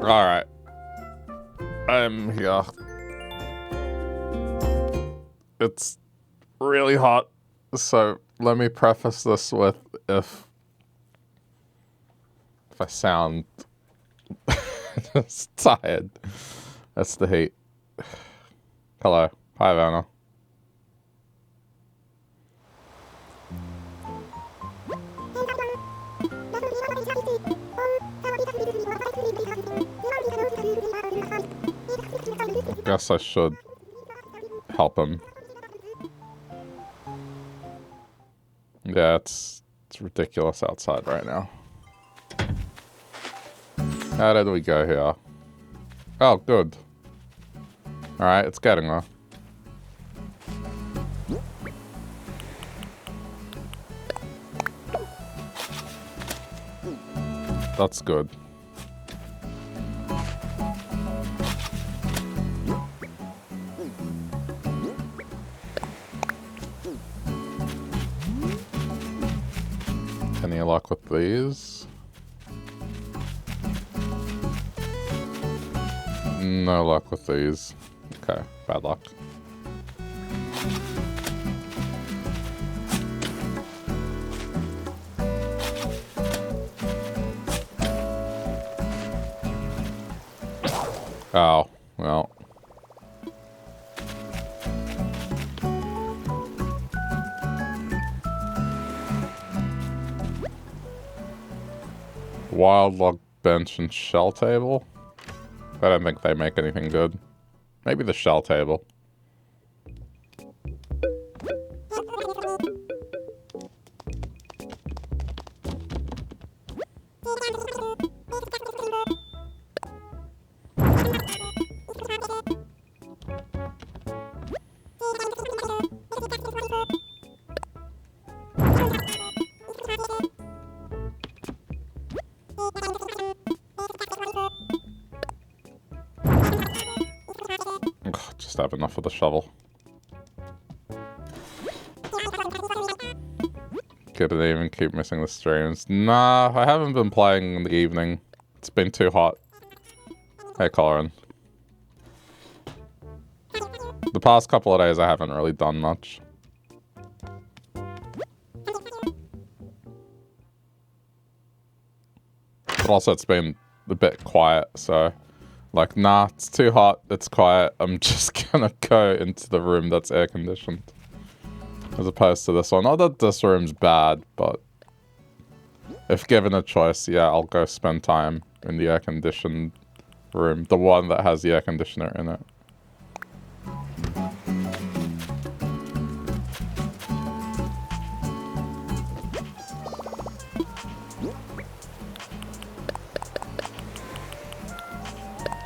Alright. I'm here. It's really hot, so let me preface this with if I sound just tired. That's the heat. Hello. Hi, Vanna. Guess I should help him. Yeah, it's ridiculous outside right now. How did we go here? Oh, good. Alright, it's getting there. That's good. Any luck with these? No luck with these. Okay, bad luck. Oh, well. Wild log bench and shell table? I don't think they make anything good. Maybe the shell table. Just have enough of the shovel. Couldn't even keep missing the streams. Nah, I haven't been playing in the evening. It's been too hot. Hey, Colin. The past couple of days I haven't really done much. But also it's been a bit quiet, so... Like, nah, it's too hot, it's quiet, I'm just gonna go into the room that's air-conditioned. As opposed to this one. Not that this room's bad, but... If given a choice, yeah, I'll go spend time in the air-conditioned room. The one that has the air conditioner in it.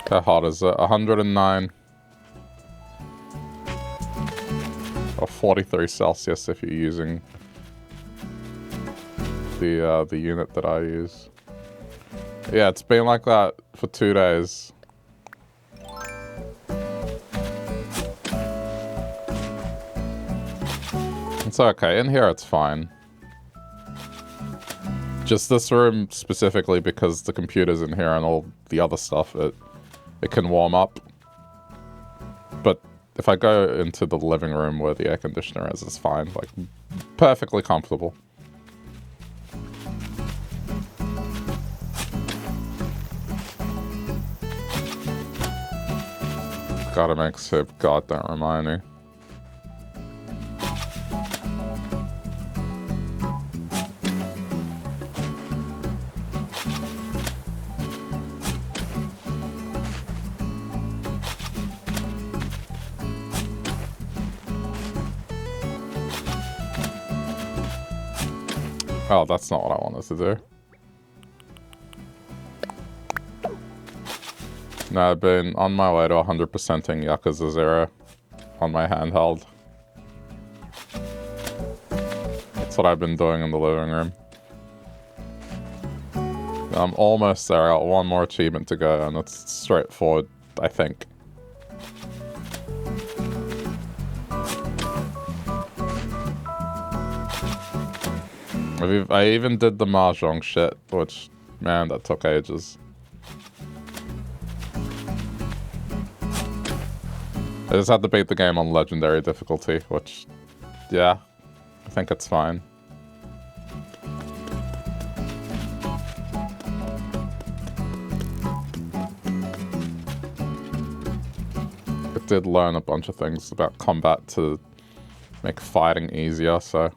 How hot is it? 109. Or 43 Celsius if you're using the unit that I use. Yeah, it's been like that for 2 days. It's okay. In here, it's fine. Just this room specifically because the computer's in here and all the other stuff, it can warm up. But if I go into the living room where the air conditioner is, it's fine. Like, perfectly comfortable. Gotta make soup. God, don't remind me. Oh, that's not what I wanted to do. No, I've been on my way to 100%ing Yakuza 0 on my handheld. That's what I've been doing in the living room. I'm almost there. I got one more achievement to go, and it's straightforward, I think. I even did the mahjong shit, which, man, that took ages. I just had to beat the game on legendary difficulty, which, yeah, I think it's fine. It did learn a bunch of things about combat to make fighting easier, so...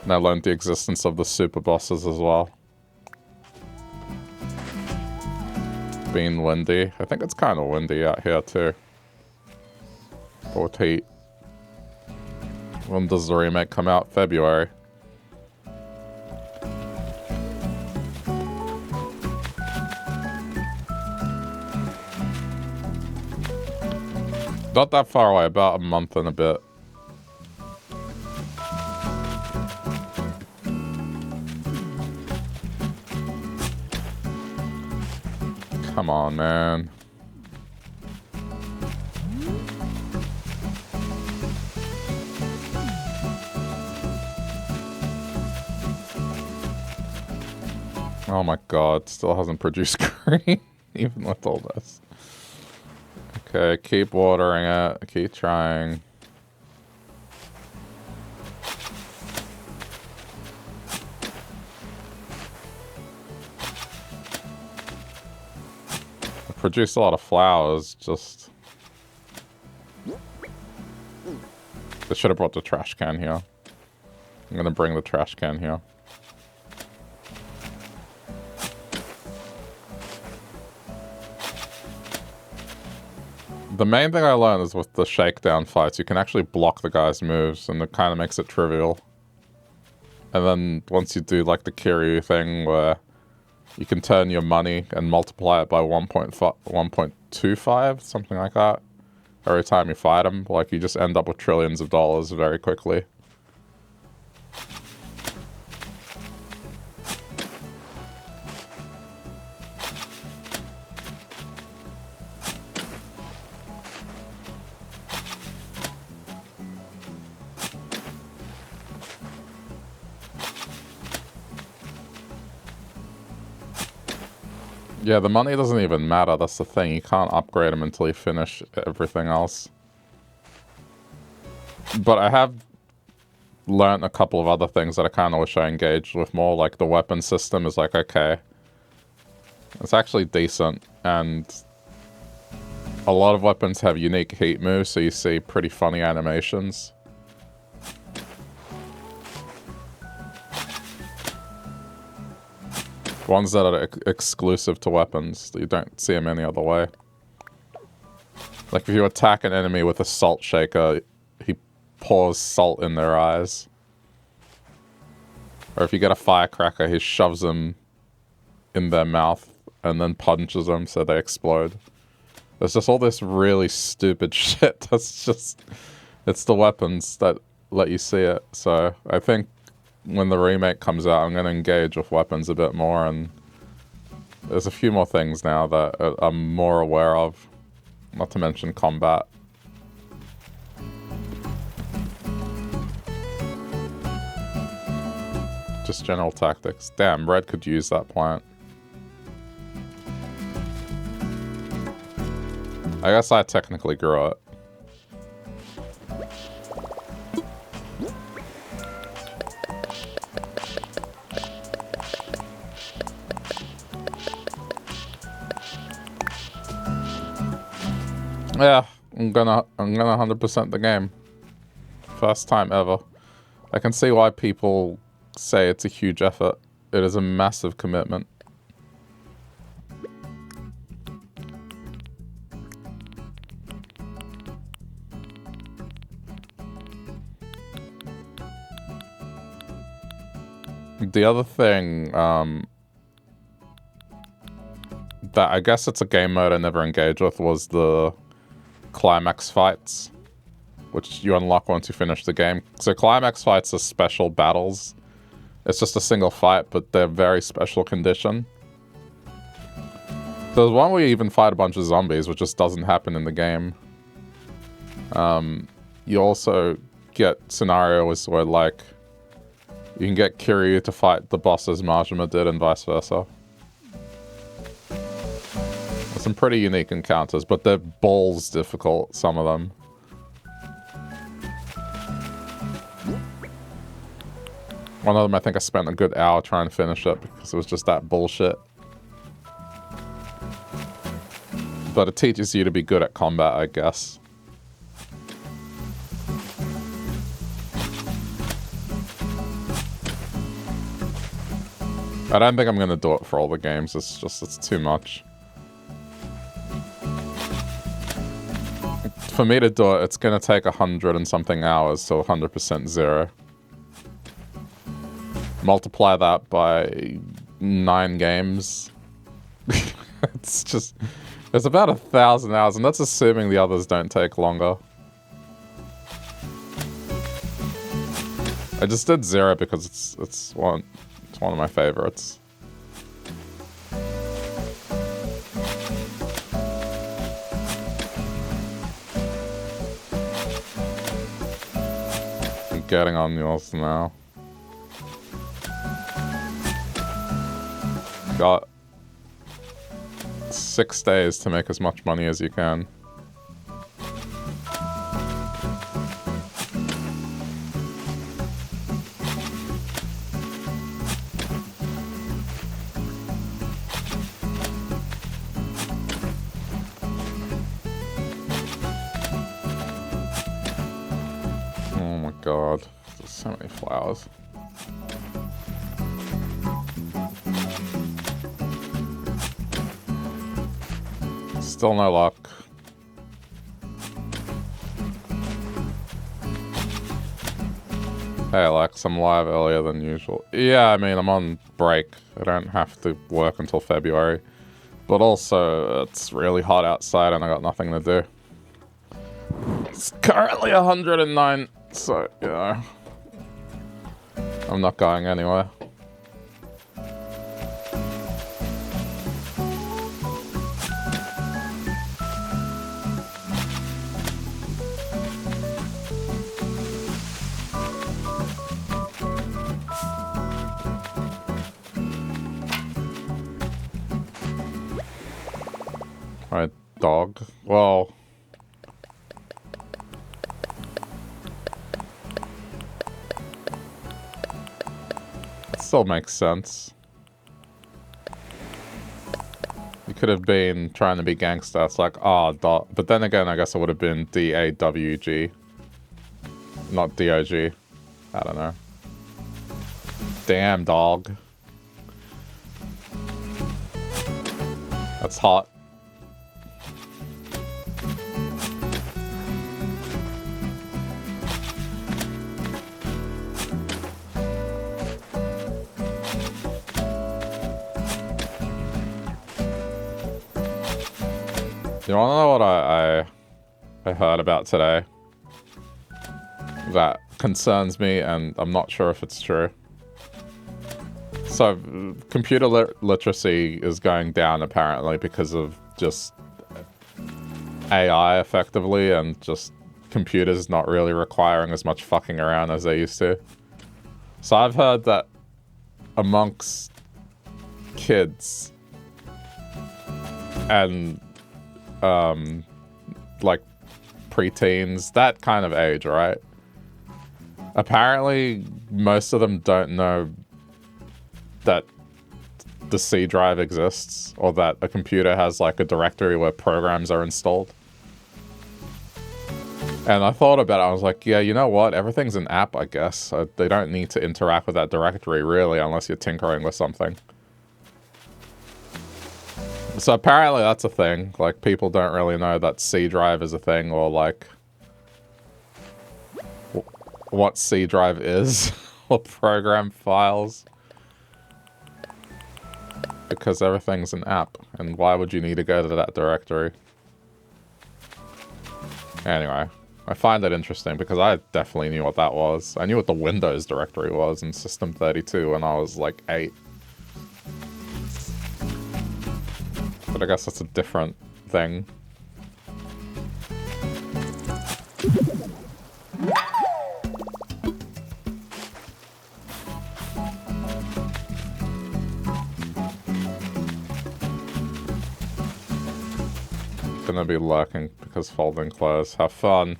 And I learned the existence of the super bosses as well. Being windy. I think it's kind of windy out here too. 40. When does the remake come out? February. Not that far away, about a month and a bit. Come on, man. Oh my god, still hasn't produced green, even with all this. Okay, keep watering it, keep trying. Produced a lot of flowers, just... I should have brought the trash can here. I'm gonna bring the trash can here. The main thing I learned is with the shakedown fights, you can actually block the guy's moves, and it kind of makes it trivial. And then once you do like the Kiryu thing where you can turn your money and multiply it by 1.25, something like that. Every time you fight him, like you just end up with trillions of dollars very quickly. Yeah, the money doesn't even matter, that's the thing. You can't upgrade them until you finish everything else. But I have learnt a couple of other things that I kind of wish I engaged with more, like the weapon system is like, okay. It's actually decent, and a lot of weapons have unique heat moves, so you see pretty funny animations. Ones that are exclusive to weapons, that you don't see them any other way. Like if you attack an enemy with a salt shaker, he pours salt in their eyes. Or if you get a firecracker, he shoves them in their mouth and then punches them so they explode. There's just all this really stupid shit that's just... It's the weapons that let you see it. So I think when the remake comes out, I'm going to engage with weapons a bit more, and there's a few more things now that I'm more aware of, not to mention combat. Just general tactics. Damn, Red could use that plant. I guess I technically grew it. Yeah, I'm gonna 100% the game. First time ever. I can see why people say it's a huge effort. It is a massive commitment. The other thing, that I guess it's a game mode I never engaged with was the climax fights, which you unlock once you finish the game. So climax fights are special battles. It's just a single fight, but they're very special condition. There's one where you even fight a bunch of zombies, which just doesn't happen in the game. You also get scenarios where, like, you can get Kiryu to fight the boss as Majima did and vice versa. some pretty unique encounters, but they're balls difficult, some of them. One of them, I think I spent a good hour trying to finish it because it was just that bullshit. But it teaches you to be good at combat, I guess. I don't think I'm going to do it for all the games. It's too much. For me to do it, it's going to take 100 and something hours to 100% zero. Multiply that by 9 games. It's about 1,000 hours, and that's assuming the others don't take longer. I just did 0 because it's one of my favorites. I'm getting on yours now. Got 6 days to make as much money as you can. Oh my god, there's so many flowers. Still no luck. Hey Alex, I'm live earlier than usual. Yeah, I mean, I'm on break. I don't have to work until February. But also, it's really hot outside and I got nothing to do. It's currently 109, so, you know. I'm not going anywhere. My dog? Well... it still makes sense. You could have been trying to be gangster. It's like, oh, dog. But then again, I guess it would have been D-A-W-G. Not D-O-G. I don't know. Damn, dog. That's hot. You wanna know what I heard about today? That concerns me, and I'm not sure if it's true. So, computer literacy is going down apparently because of just AI effectively, and just computers not really requiring as much fucking around as they used to. So I've heard that amongst kids and like preteens, that kind of age, right? Apparently, most of them don't know that the C drive exists, or that a computer has like a directory where programs are installed. And I thought about it, I was like, yeah, you know what? Everything's an app, I guess. They don't need to interact with that directory, really, unless you're tinkering with something. So apparently that's a thing. Like, people don't really know that C drive is a thing, or like what C drive is, or program files. Because everything's an app, and why would you need to go to that directory? Anyway, I find it interesting because I definitely knew what that was. I knew what the Windows directory was in System 32 when I was like 8. But I guess that's a different thing. gonna be lurking because folding clothes. Have fun.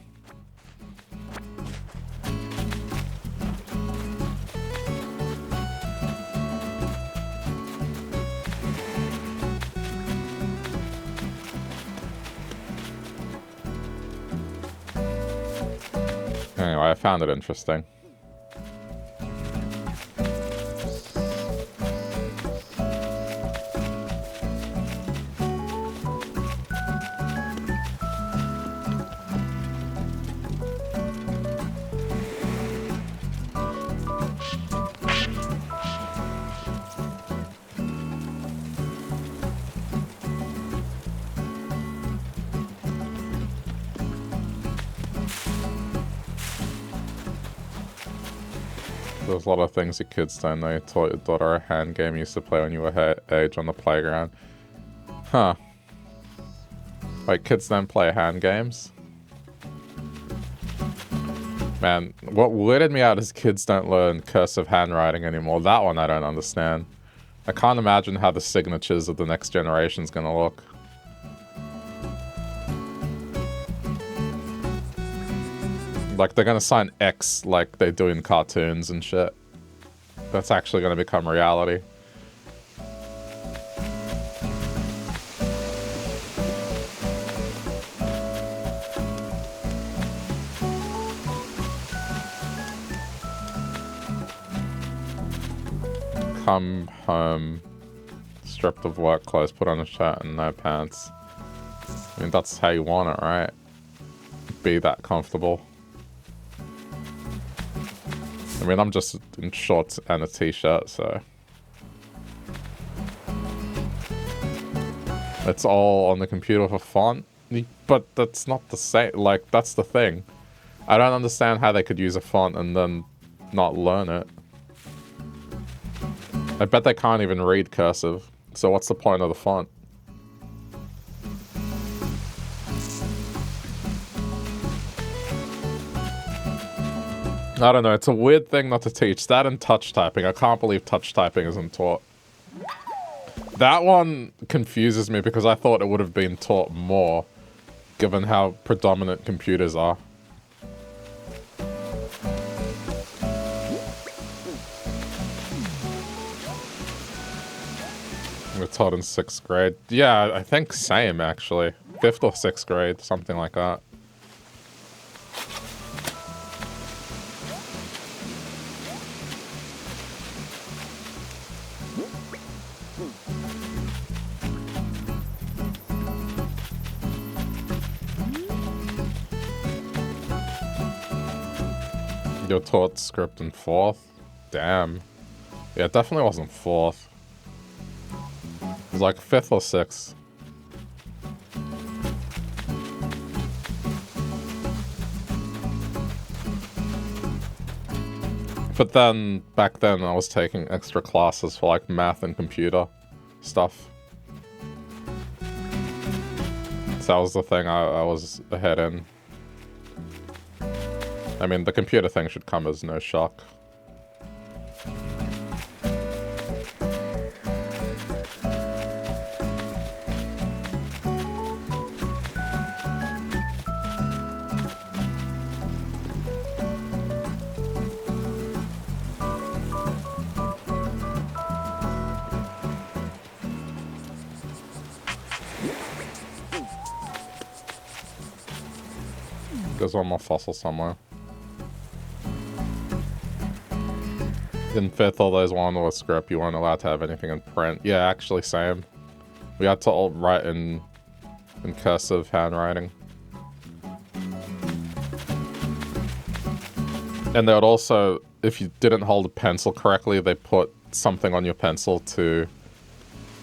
Anyway, I found it interesting. There's a lot of things your kids don't know. You taught your daughter a hand game you used to play when you were her age on the playground. Huh. Wait, kids don't play hand games? Man, what weirded me out is kids don't learn cursive handwriting anymore. That one I don't understand. I can't imagine how the signatures of the next generation's gonna look. Like, they're gonna sign X like they do in cartoons and shit. That's actually gonna become reality. Come home, stripped of work clothes, put on a shirt and no pants. I mean, that's how you want it, right? Be that comfortable. I mean, I'm just in shorts and a t-shirt, so... It's all on the computer for font, but that's not the same. Like, that's the thing. I don't understand how they could use a font and then not learn it. I bet they can't even read cursive, so what's the point of the font? I don't know, it's a weird thing not to teach. That and touch typing. I can't believe touch typing isn't taught. That one confuses me because I thought it would have been taught more, given how predominant computers are. We're taught in 6th grade. Yeah, I think same, actually. 5th or 6th grade, something like that. You're taught script in 4th? Damn. Yeah, it definitely wasn't 4th. It was like 5th or 6th. But then, back then, I was taking extra classes for like math and computer stuff. So that was the thing I was ahead in. I mean, the computer thing should come as no shock. There's one more fossil somewhere. In 5th, all those one with script, you weren't allowed to have anything in print. Yeah, actually, same. We had to all write in cursive handwriting. And they would also, if you didn't hold a pencil correctly, they put something on your pencil to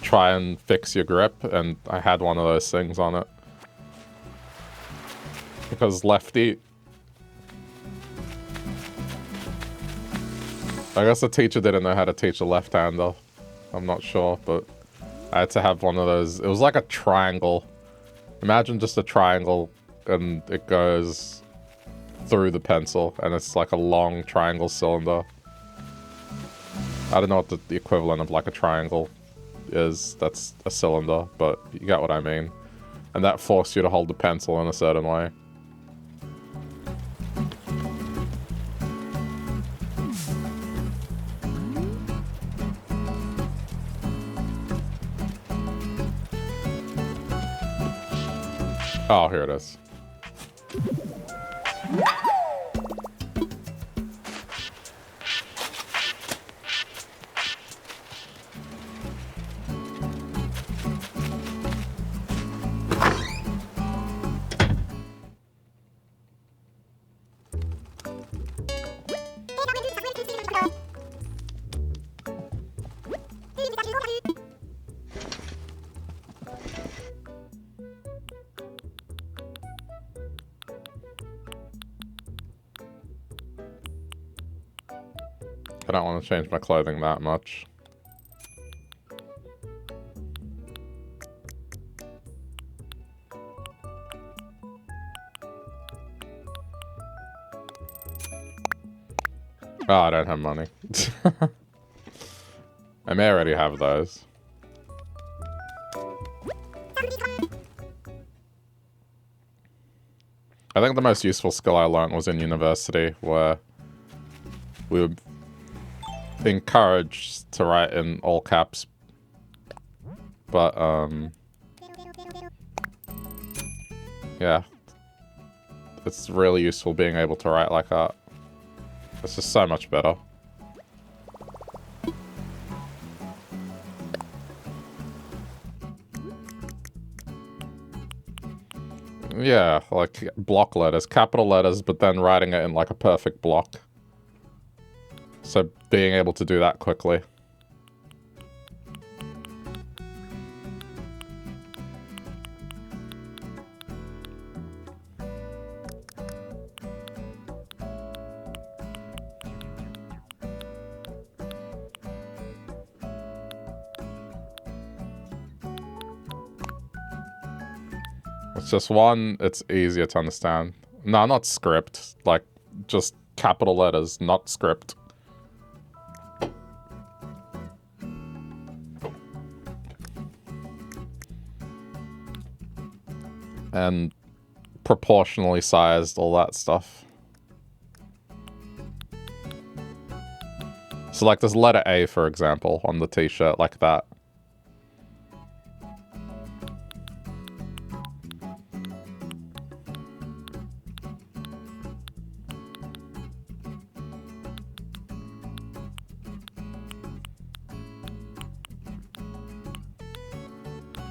try and fix your grip, and I had one of those things on it. Because lefty... I guess the teacher didn't know how to teach a left-hander. I'm not sure, but I had to have one of those. It was like a triangle. Imagine just a triangle and it goes through the pencil and it's like a long triangle cylinder. I don't know what the equivalent of like a triangle is. That's a cylinder, but you get what I mean. And that forced you to hold the pencil in a certain way. Oh, here it is. I don't want to change my clothing that much. Oh, I don't have money. I may already have those. I think the most useful skill I learned was in university, where we were encouraged to write in all caps. But, yeah. It's really useful being able to write like that. It's just so much better. Yeah, like block letters, capital letters, but then writing it in like a perfect block. So being able to do that quickly. It's just one, it's easier to understand. No, not script. Like, just capital letters, not script. And proportionally sized, all that stuff. So like this letter A, for example, on the t-shirt, like that.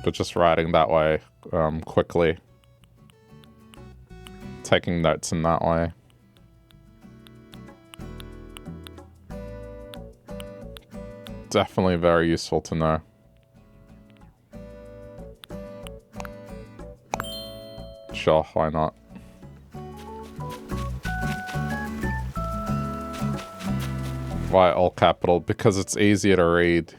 But just writing that way, quickly. Taking notes in that way. Definitely very useful to know. Sure, why not? Why all capital? Because it's easier to read.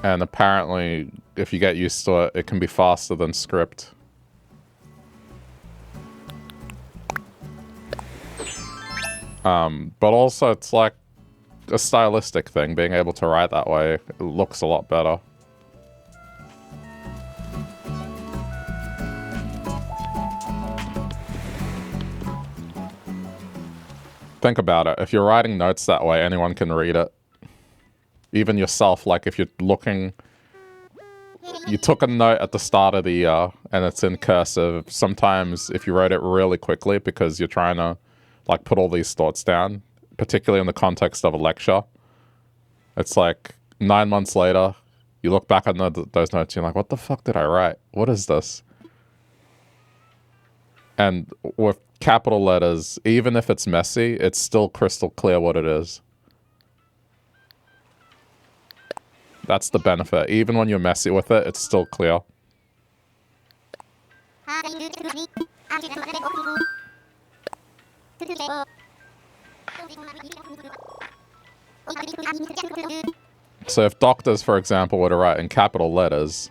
And apparently, if you get used to it, it can be faster than script. But also, it's like a stylistic thing. Being able to write that way, it looks a lot better. Think about it. If you're writing notes that way, anyone can read it. Even yourself, like if you're looking... You took a note at the start of the year, and it's in cursive. Sometimes, if you wrote it really quickly because you're trying to, like, put all these thoughts down, particularly in the context of a lecture, it's like 9 months later, you look back at those notes, you're like, what the fuck did I write? What is this? And with capital letters, even if it's messy, it's still crystal clear what it is. That's the benefit. Even when you're messy with it, it's still clear. So if doctors, for example, were to write in capital letters,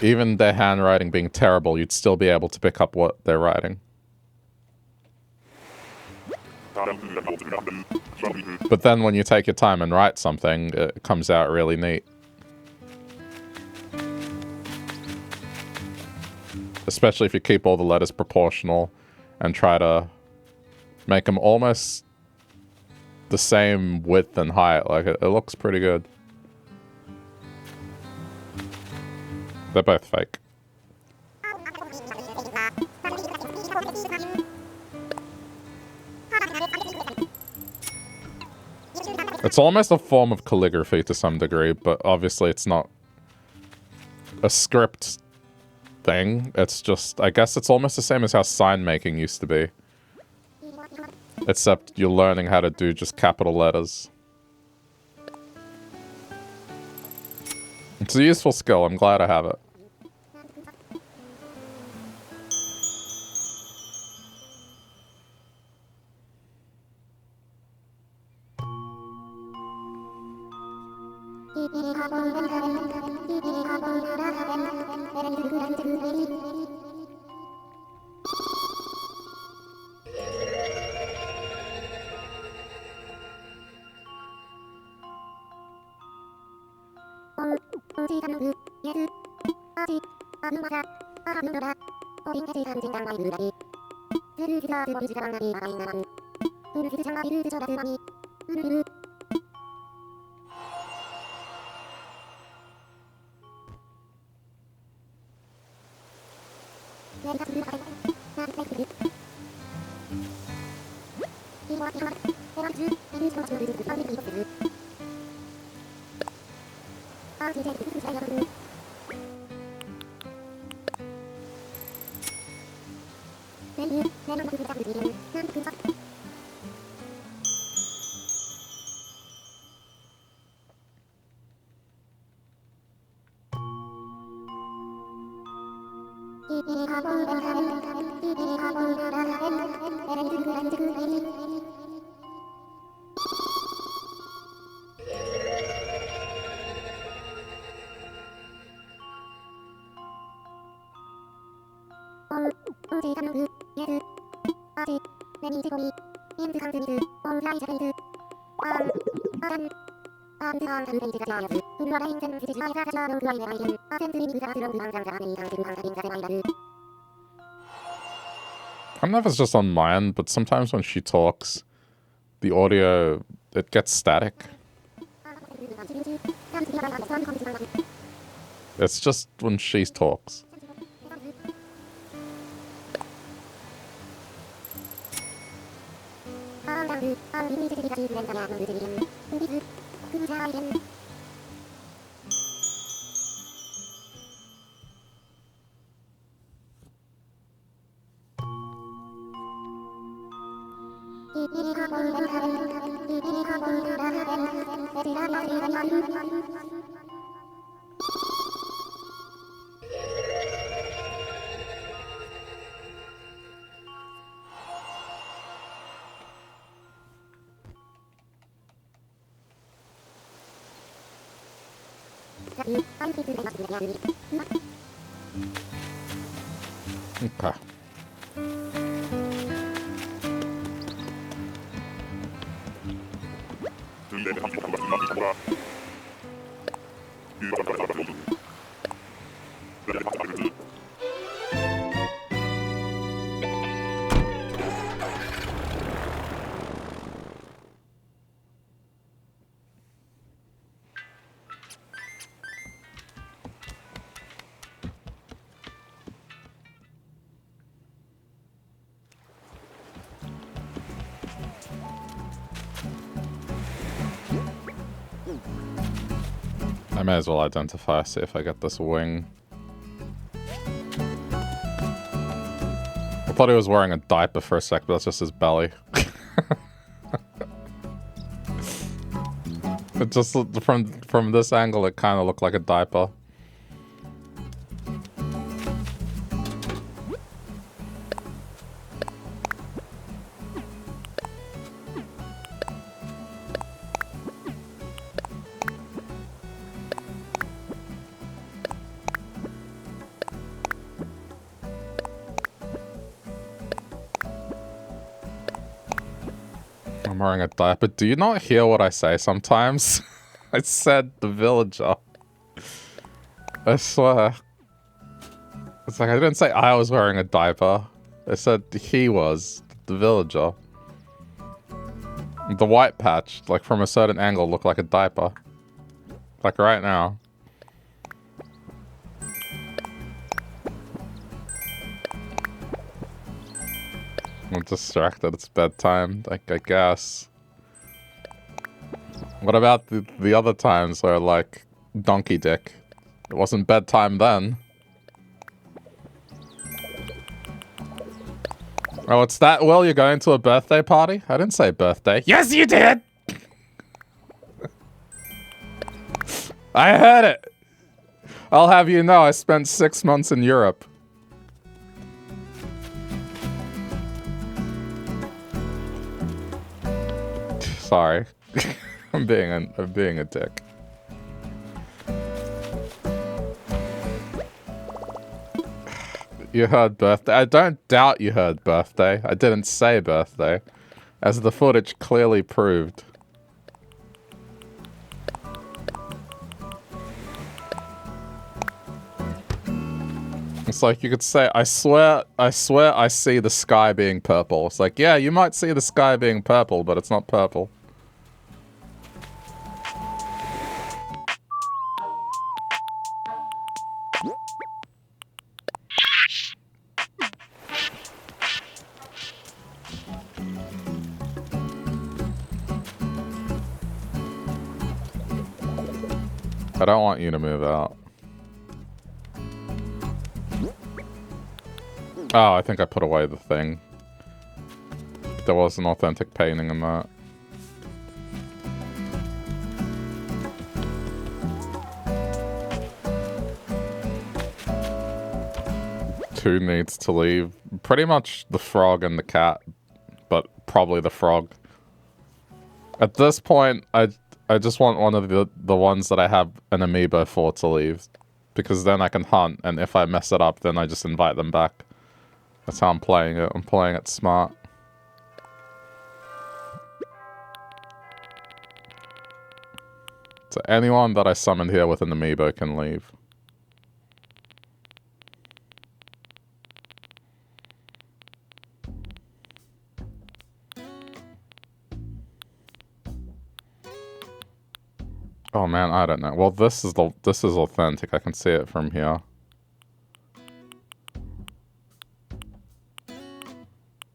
even their handwriting being terrible, you'd still be able to pick up what they're writing. But then when you take your time and write something, it comes out really neat. especially if you keep all the letters proportional and try to make them almost the same width and height. Like, it looks pretty good. They're both fake. It's almost a form of calligraphy to some degree, but obviously it's not a script thing. It's just, I guess it's almost the same as how sign making used to be. Except you're learning how to do just capital letters. It's a useful skill. I'm glad I have it. I don't know if it's just on my end, but sometimes when she talks, the audio, it gets static. It's just when she talks. Okay. I may as well identify, see if I get this wing. I thought he was wearing a diaper for a sec, but that's just his belly. It just, from this angle, it kind of looked like a diaper. I'm wearing a diaper. Do you not hear what I say sometimes? I said the villager. I swear. It's like, I didn't say I was wearing a diaper. I said he was, the villager. The white patch, like from a certain angle, looked like a diaper. Like right now. I'm distracted, it's bedtime, like, I guess. What about the other times where, like, donkey dick? It wasn't bedtime then. Oh, it's that, Will, you're going to a birthday party? I didn't say birthday. Yes, you did! I heard it! I'll have you know, I spent 6 months in Europe. Sorry. I'm being a dick. You heard birthday. I don't doubt you heard birthday. I didn't say birthday, as the footage clearly proved. It's like you could say, I swear I see the sky being purple. It's like, yeah, you might see the sky being purple, but it's not purple. I don't want you to move out. Oh, I think I put away the thing. There was an authentic painting in that. Who needs to leave? Pretty much the frog and the cat, but probably the frog. At this point, I just want one of the ones that I have an amiibo for to leave, because then I can hunt, and if I mess it up, then I just invite them back. That's how I'm playing it. I'm playing it smart. So anyone that I summoned here with an amiibo can leave. Oh man, I don't know. Well, this is authentic. I can see it from here.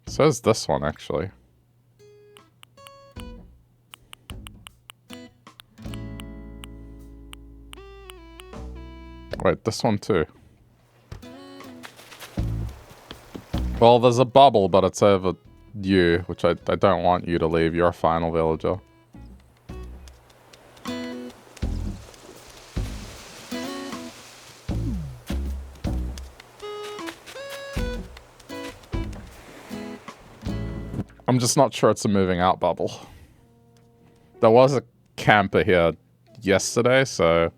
So is this one, actually. Wait, this one too. Well, there's a bubble, but it's over you, which I don't want you to leave. You're a final villager. I'm just not sure it's a moving out bubble. There was a camper here yesterday, so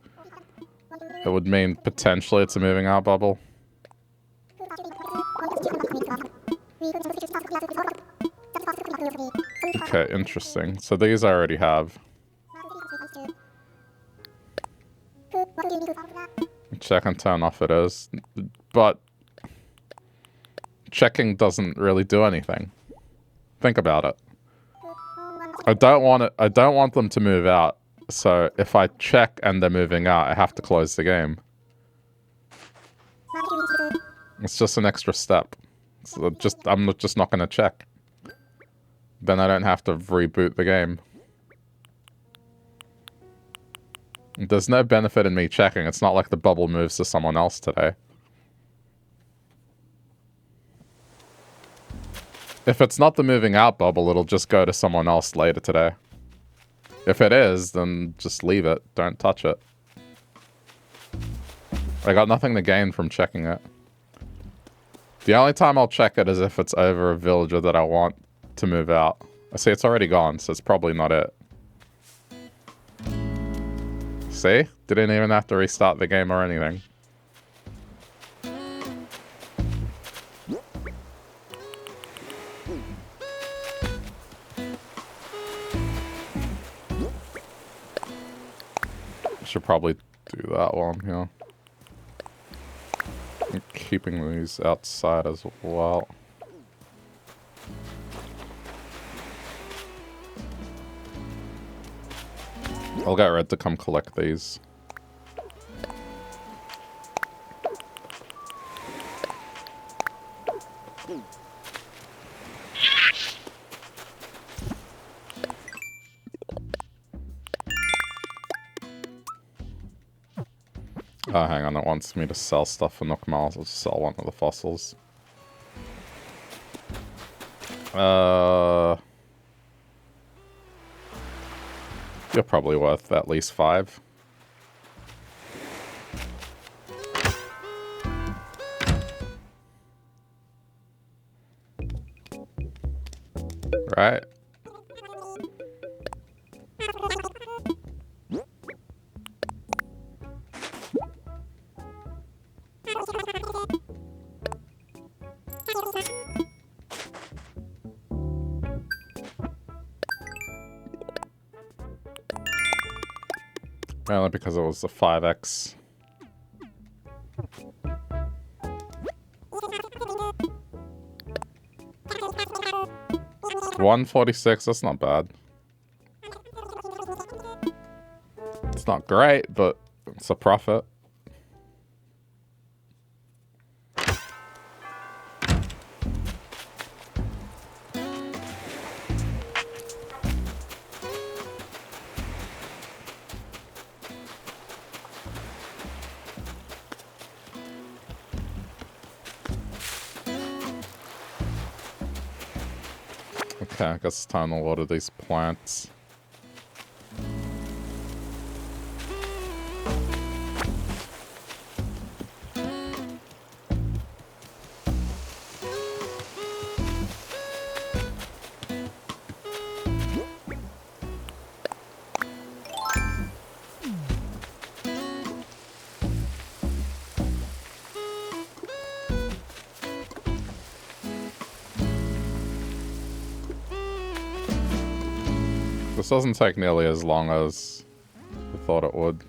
it would mean potentially it's a moving out bubble. Okay, interesting. So these I already have. Check and turn off it is. But checking doesn't really do anything. Think about it. I don't want them to move out. So if I check and they're moving out, I have to close the game. It's just an extra step. So I'm just not gonna check. Then I don't have to reboot the game. There's no benefit in me checking. It's not like the bubble moves to someone else today. If it's not the moving out bubble, it'll just go to someone else later today. If it is, then just leave it. Don't touch it. I got nothing to gain from checking it. The only time I'll check it is if it's over a villager that I want to move out. I see it's already gone, so it's probably not it. See? Didn't even have to restart the game or anything. Should probably do that while I'm here. I'm keeping these outside as well. I'll get Red to come collect these. Oh, hang on, it wants me to sell stuff for Nookmals. I'll just sell one of the fossils. You're probably worth at least 5. Right? Mainly because it was a 5x. $146, that's not bad. It's not great, but it's a profit. Okay, I guess it's time to water these plants. This doesn't take nearly as long as I thought it would.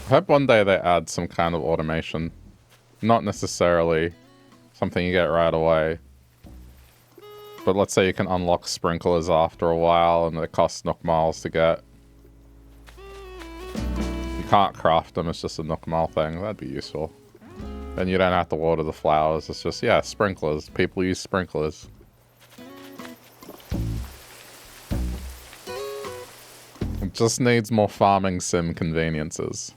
I hope one day they add some kind of automation. Not necessarily something you get right away. But let's say you can unlock sprinklers after a while and it costs Nookmals to get. You can't craft them, it's just a Nookmal thing. That'd be useful. Then you don't have to water the flowers. It's just, yeah, sprinklers. People use sprinklers. It just needs more farming sim conveniences.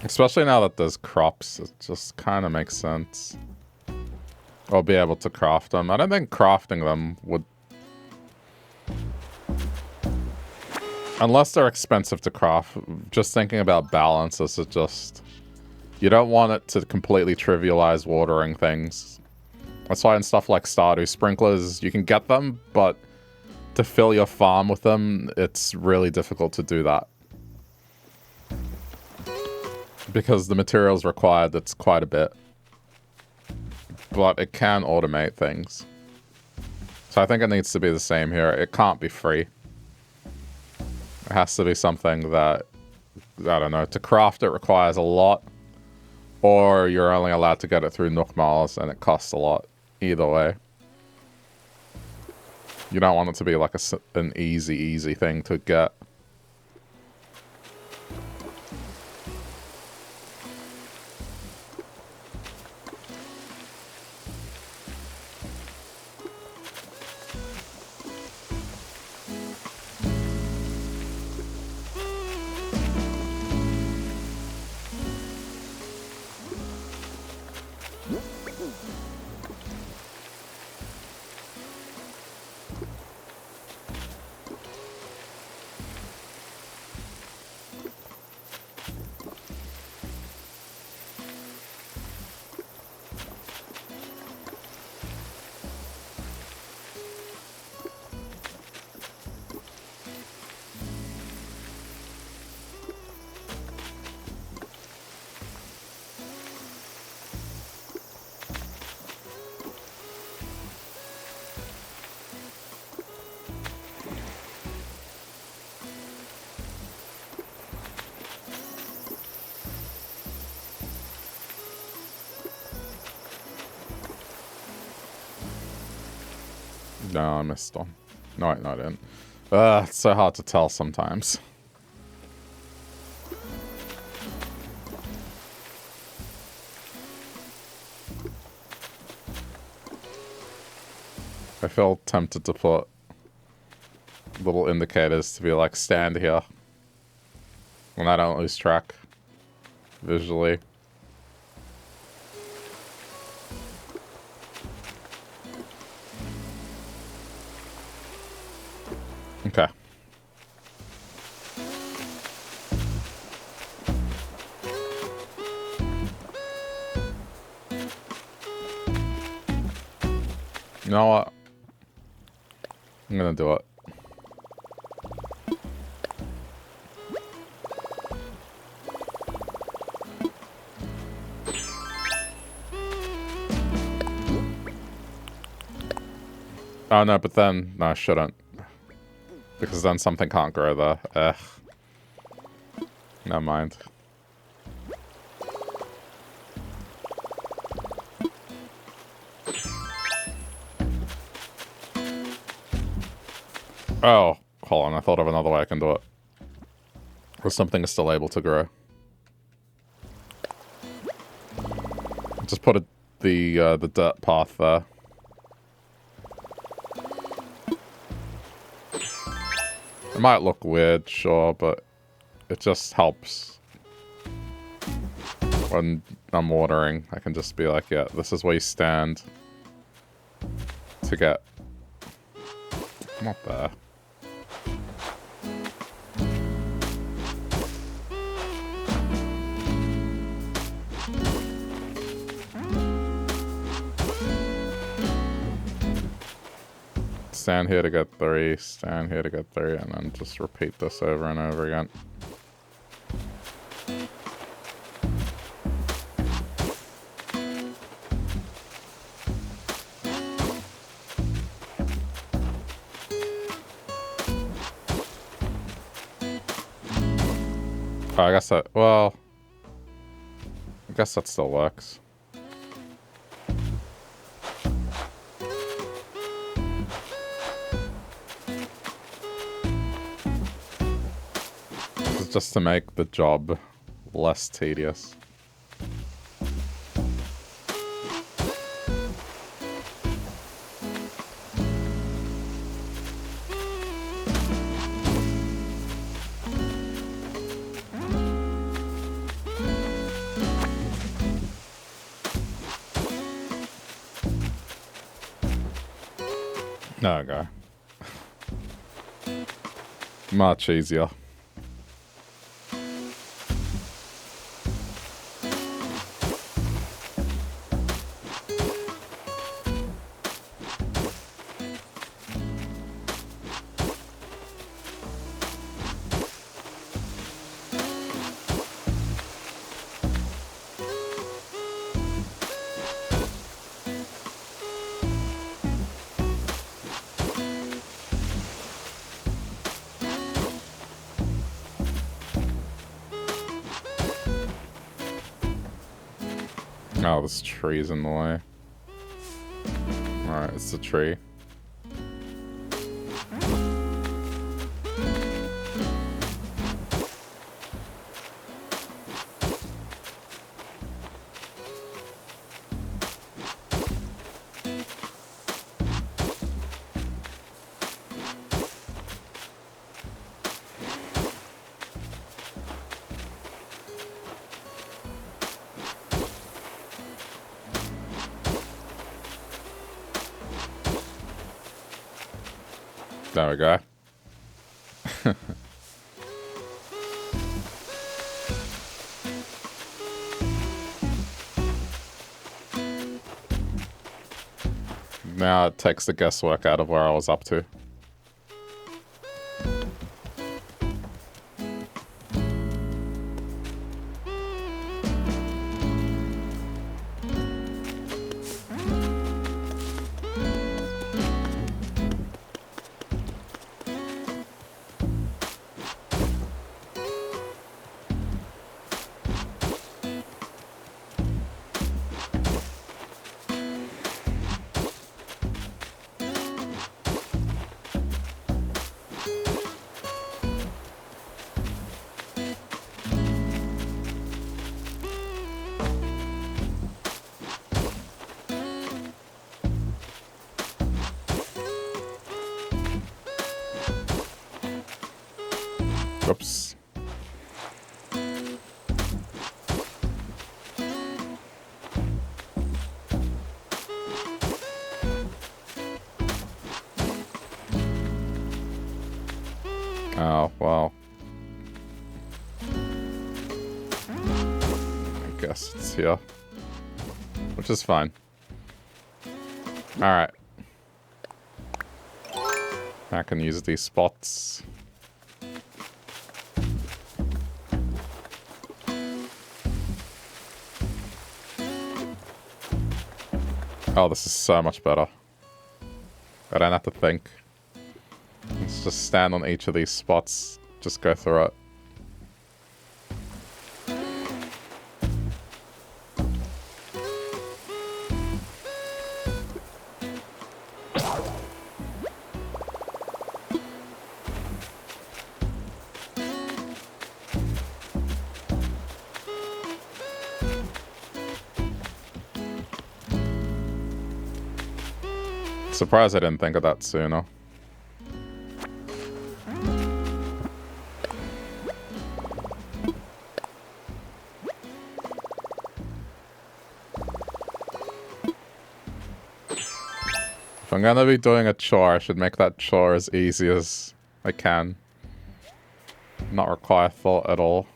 Especially now that there's crops, it just kind of makes sense. Or be able to craft them. I don't think crafting them would... Unless they're expensive to craft, just thinking about balance is just... You don't want it to completely trivialize watering things. That's why in stuff like Stardew sprinklers, you can get them, but to fill your farm with them, it's really difficult to do that. Because the materials required, that's quite a bit. But it can automate things. So I think it needs to be the same here. It can't be free. It has to be something that, I don't know, to craft it requires a lot. Or you're only allowed to get it through Nookmals and it costs a lot. Either way. You don't want it to be like an easy thing to get. No, I missed one. No, wait, no, I didn't. It's so hard to tell sometimes. I feel tempted to put little indicators to be like, stand here. When I don't lose track visually. Okay. You know what? I'm gonna do it. Oh no, but then, no, I shouldn't. Because then something can't grow there. Ugh. Never mind. Oh, hold on, I thought of another way I can do it. Or something is still able to grow. Just put the dirt path there. It might look weird, sure, but it just helps. When I'm watering, I can just be like, yeah, this is where you stand to get... Not there. Stand here to get 3, stand here to get 3, and then just repeat this over and over again. Oh, I guess that, well, I guess that still works. It's just to make the job less tedious. There we go. Much easier. Oh, this tree's in the way. Alright, it's the tree. There we go. Now it takes the guesswork out of where I was up to. Oops. Oh, well. I guess it's here. Which is fine. Alright. I can use these spots. Oh, this is so much better. I don't have to think. Let's just stand on each of these spots. Just go through it. Surprised I didn't think of that sooner. If I'm gonna be doing a chore, I should make that chore as easy as I can. Not require thought at all.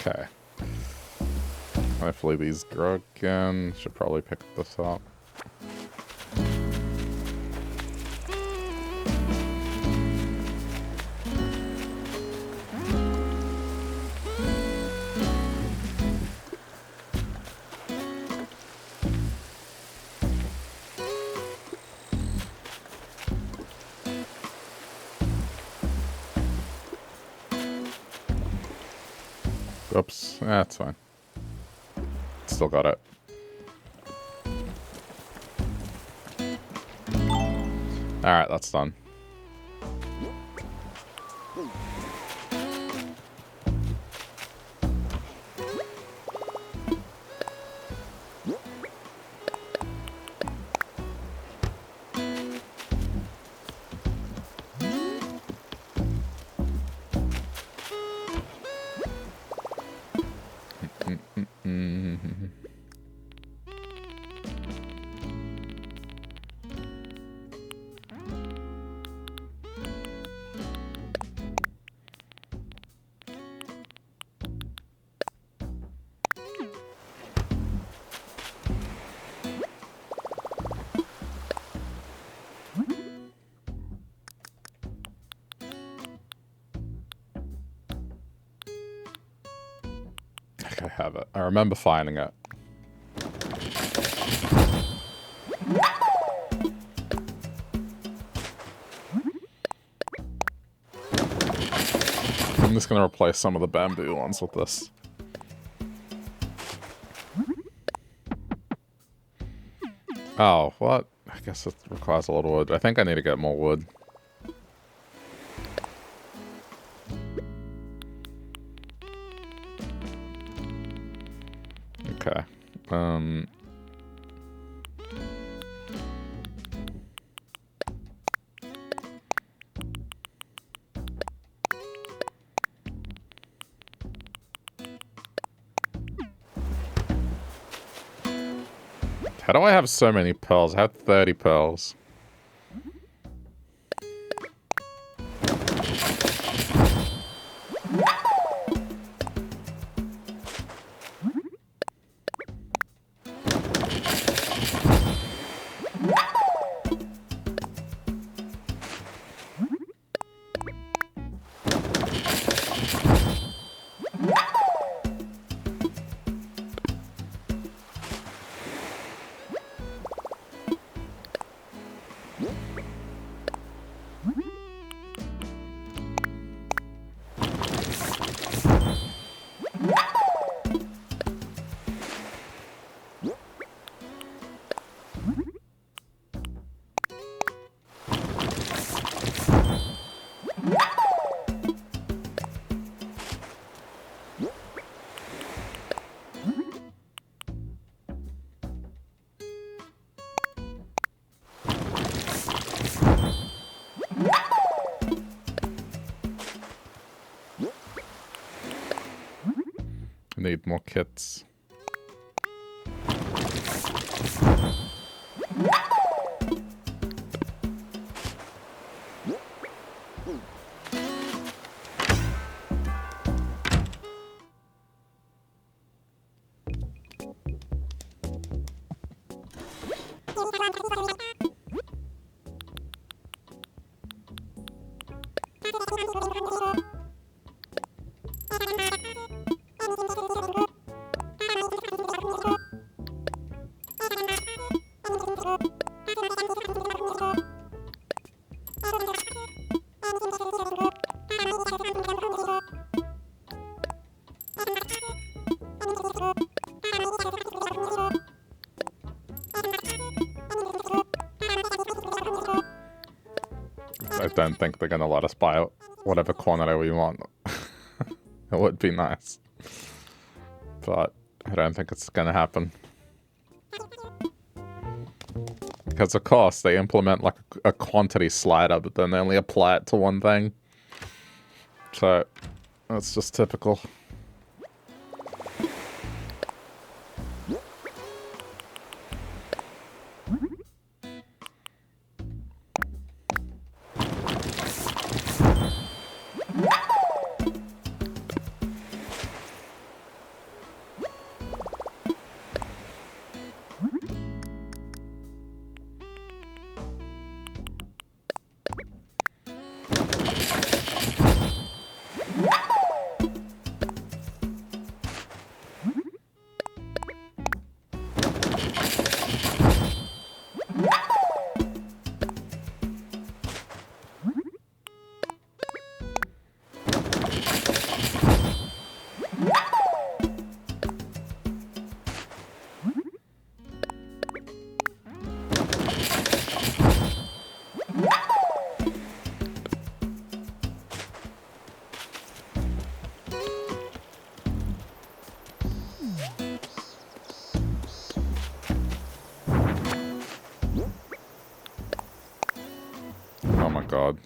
Okay. Hopefully these grow again. Should probably pick this up. Oops, that's fine. Still got it. Alright, that's done. I have it. I remember finding it. I'm just gonna replace some of the bamboo ones with this. Oh, what? I guess it requires a lot of wood. I think I need to get more wood. Okay. How do I have so many pearls? I have 30 pearls. We need more kits. I don't think they're gonna let us buy whatever quantity we want. It would be nice. But I don't think it's gonna happen. Because of course they implement like a quantity slider, but then they only apply it to one thing. So that's just typical. Oh my god.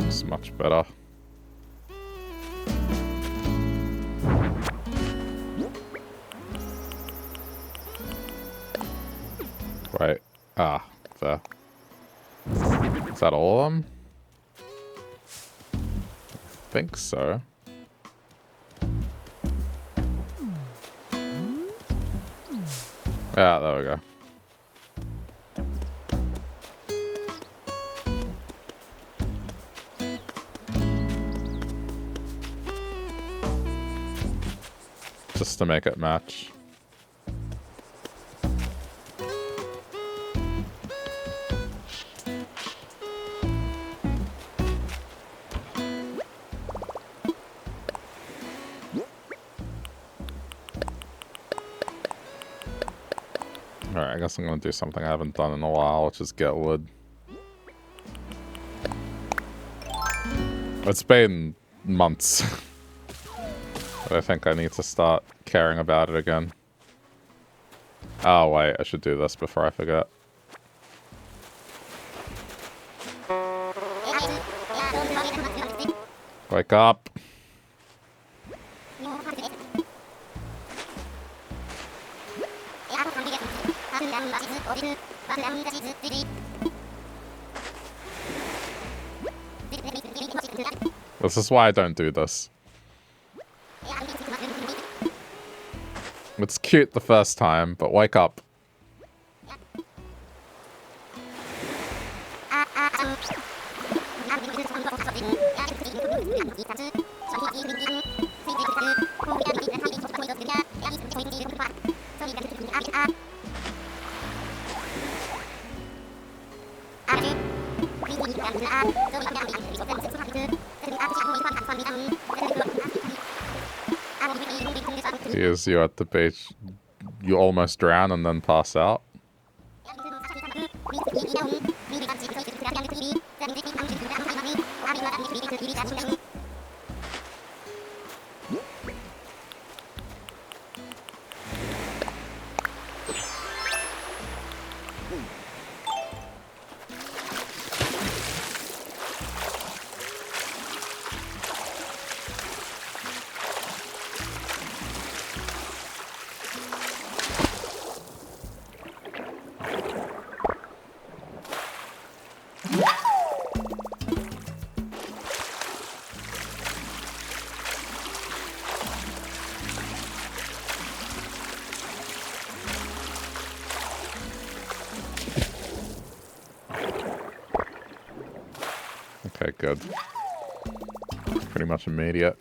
It's much better. Right. Ah, there. Is that all of them? I think so. Yeah, there we go. Just to make it match. Alright, I guess I'm gonna do something I haven't done in a while, which is get wood. It's been months. But I think I need to start caring about it again. Oh wait, I should do this before I forget. Wake up! This is why I don't do this. It's cute the first time, but wake up. Here's you at the beach. You almost drown and then pass out. Okay, good. Pretty much immediate.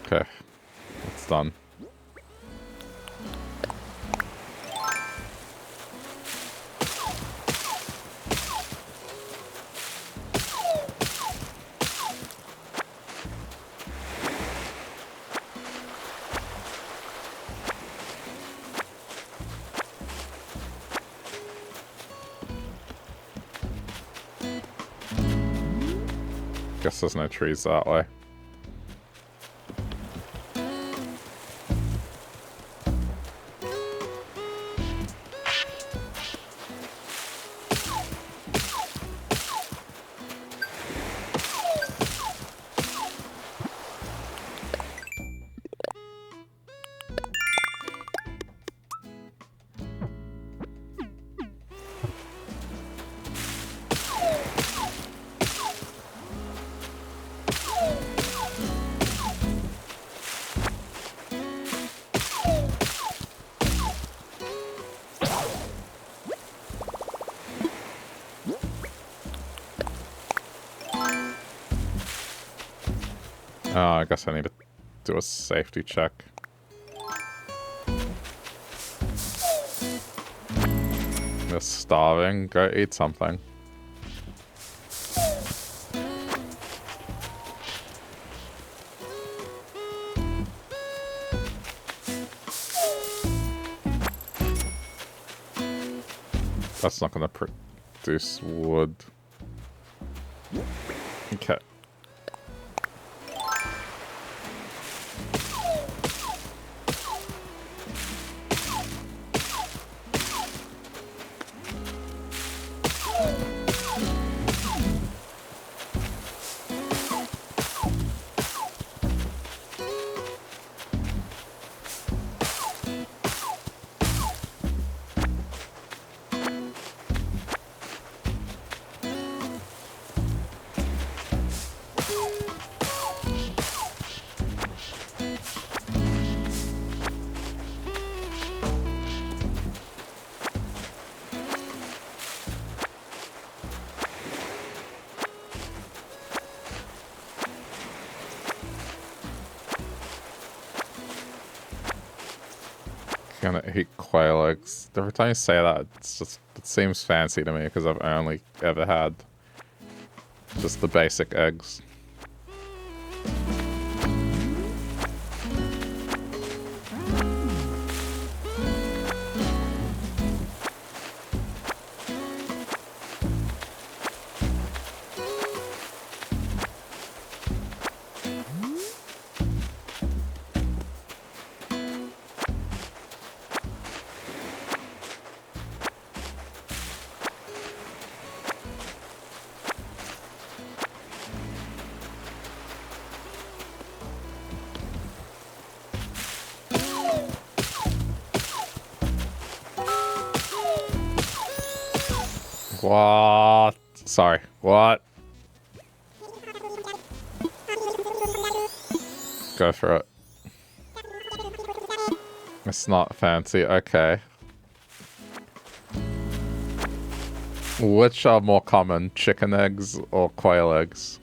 Okay, it's done. Guess there's no trees that way. Oh, I guess I need to do a safety check. You're starving. Go eat something. That's not going to produce wood. Okay. Gonna eat quail eggs. Every time you say that, it seems fancy to me because I've only ever had just the basic eggs. What? Sorry. What? Go for it. It's not fancy. Okay. Which are more common, chicken eggs or quail eggs?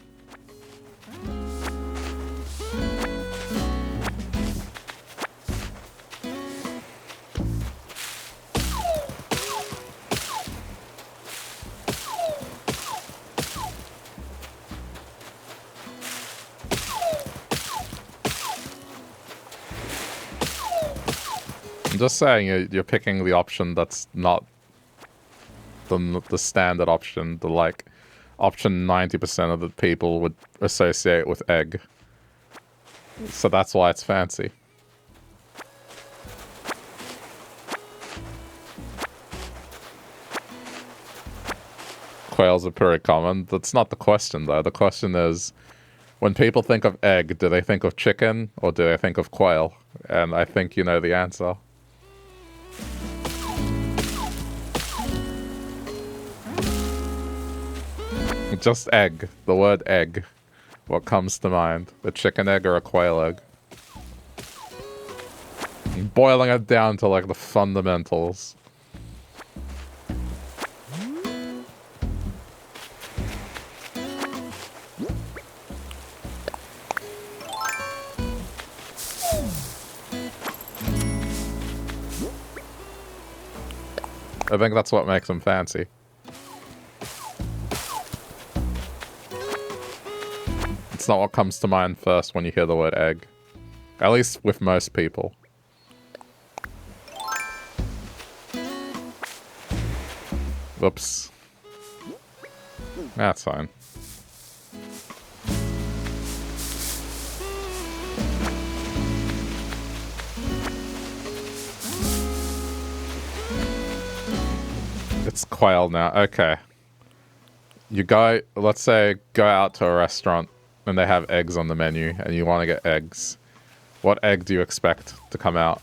I'm just saying you're picking the option that's not the standard option, the like option 90% of the people would associate with egg. So that's why it's fancy. Quails are pretty common. That's not the question though. The question is, when people think of egg, do they think of chicken or do they think of quail? And I think you know the answer. Just egg. The word egg. What comes to mind? A chicken egg or a quail egg? Boiling it down to like the fundamentals. I think that's what makes them fancy. It's not what comes to mind first when you hear the word egg. At least with most people. Whoops. That's fine. It's quail now. Okay. You go, let's say, go out to a restaurant and they have eggs on the menu and you want to get eggs. What egg do you expect to come out?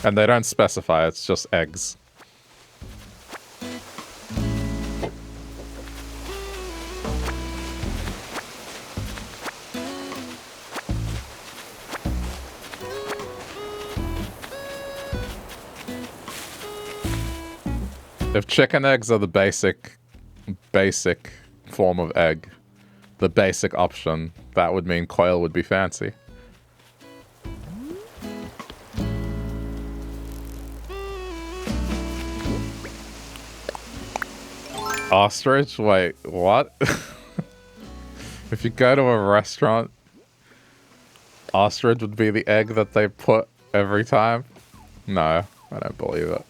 And they don't specify, it's just eggs. If chicken eggs are the basic form of egg, the basic option, that would mean quail would be fancy. Ostrich? Wait, what? If you go to a restaurant, ostrich would be the egg that they put every time? No, I don't believe it.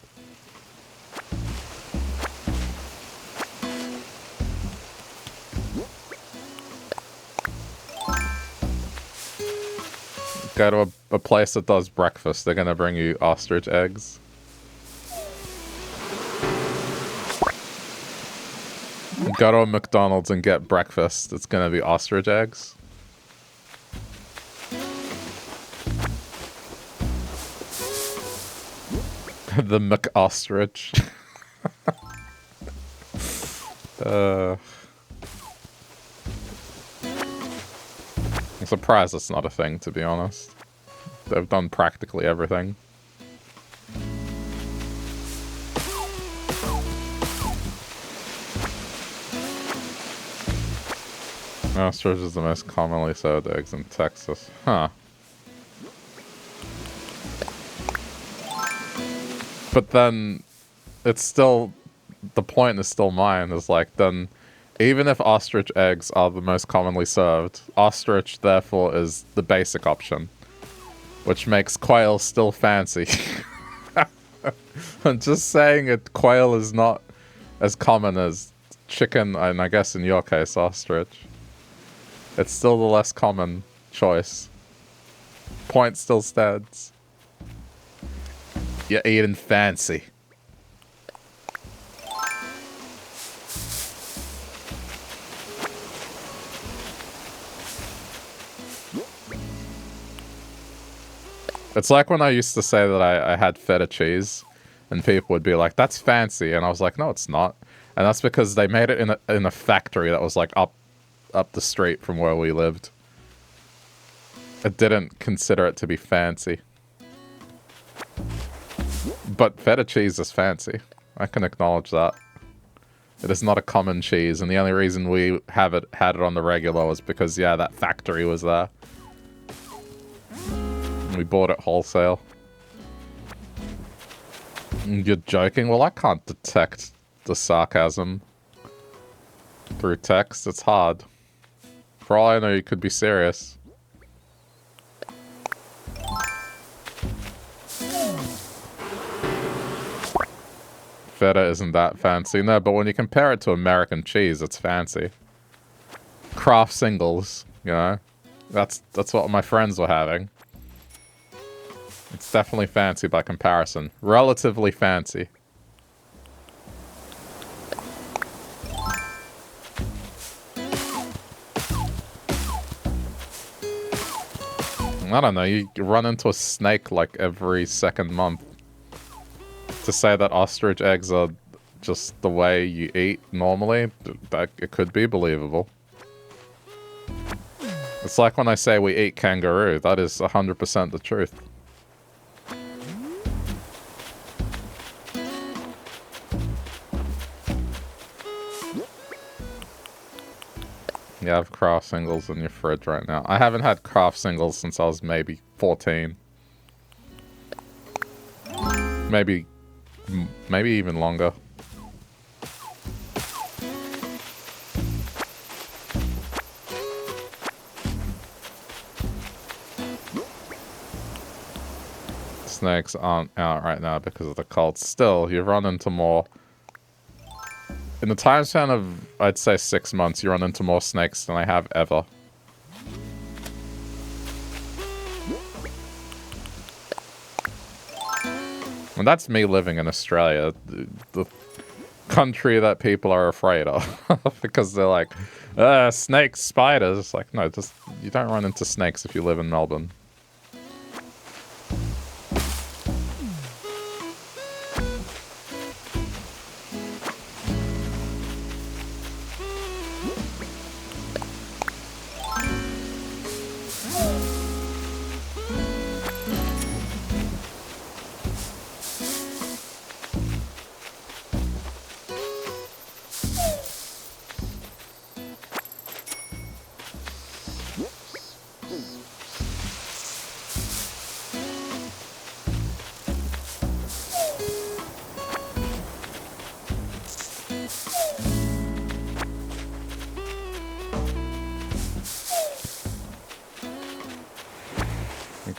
Go to a place that does breakfast, they're gonna bring you ostrich eggs. Go to a McDonald's and get breakfast, it's gonna be ostrich eggs. The McOstrich. I'm surprised it's not a thing, to be honest. They've done practically everything. Ostrich is the most commonly sold eggs in Texas. Huh. But then, it's still... The point is still mine, is like, then... Even if ostrich eggs are the most commonly served, ostrich, therefore, is the basic option. Which makes quail still fancy. I'm just saying it, quail is not as common as chicken, and I guess in your case, ostrich. It's still the less common choice. Point still stands. You're eating fancy. It's like when I used to say that I had feta cheese, and people would be like, "That's fancy," and I was like, "No, it's not." And that's because they made it in a factory that was like up the street from where we lived. It didn't consider it to be fancy. But feta cheese is fancy. I can acknowledge that. It is not a common cheese, and the only reason we had it on the regular was because, yeah, that factory was there. We bought it wholesale. You're joking? Well, I can't detect the sarcasm through text. It's hard. For all I know, you could be serious. Feta isn't that fancy. No, but when you compare it to American cheese, it's fancy. Kraft singles, you know? That's what my friends were having. It's definitely fancy by comparison. Relatively fancy. I don't know, you run into a snake like every second month. To say that ostrich eggs are just the way you eat normally, that it could be believable. It's like when I say we eat kangaroo, that is 100% the truth. You have Kraft singles in your fridge right now. I haven't had Kraft singles since I was maybe 14. Maybe even longer. Snakes aren't out right now because of the cold. Still, you run into more. In the time span of, I'd say 6 months, you run into more snakes than I have ever. And that's me living in Australia, the country that people are afraid of. Because they're like, snakes, spiders. It's like, no, just, you don't run into snakes if you live in Melbourne.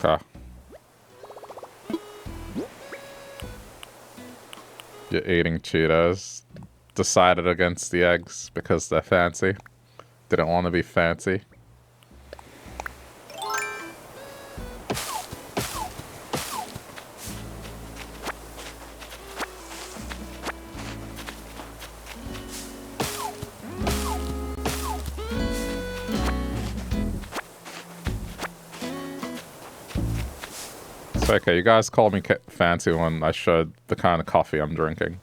Okay. You're eating Cheetos. Decided against the eggs because they're fancy. Didn't want to be fancy. Okay, you guys called me fancy when I showed the kind of coffee I'm drinking.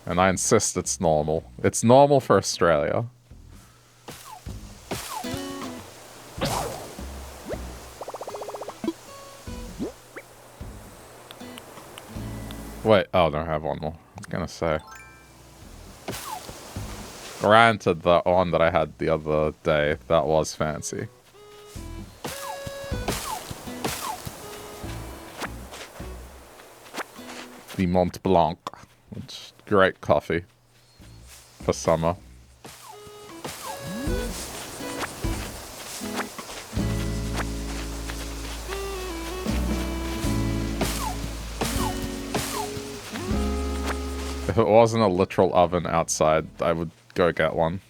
And I insist it's normal. It's normal for Australia. Wait, oh no, I have one more. I was gonna say. Granted, the one that I had the other day, that was fancy. The Mont Blanc, which is great coffee for summer. If it wasn't a literal oven outside, I would go get one.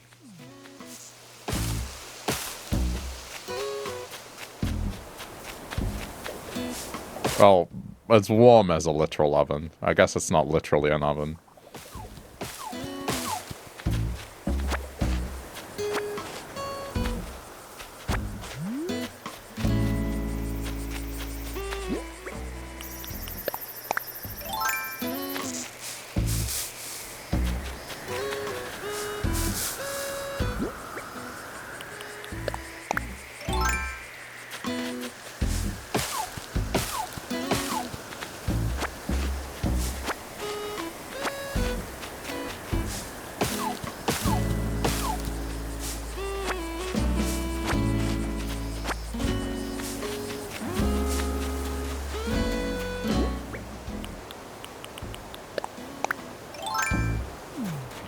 Well, it's warm as a literal oven. I guess it's not literally an oven.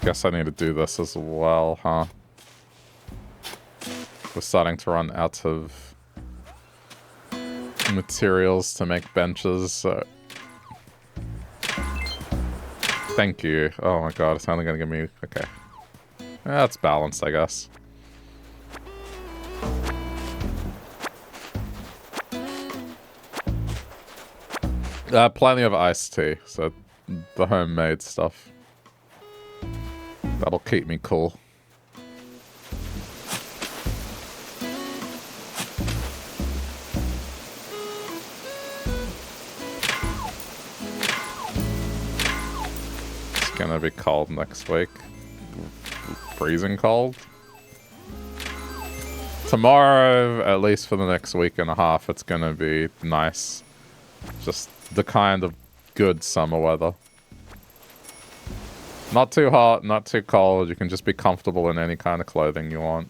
Guess I need to do this as well, huh? We're starting to run out of materials to make benches, so... Thank you. Oh my god, it's only gonna give me... Okay. That's balanced, I guess. Plenty of iced tea, so the homemade stuff. That'll keep me cool. It's gonna be cold next week. Freezing cold. Tomorrow, at least for the next week and a half, it's gonna be nice. Just the kind of good summer weather. Not too hot, not too cold. You can just be comfortable in any kind of clothing you want.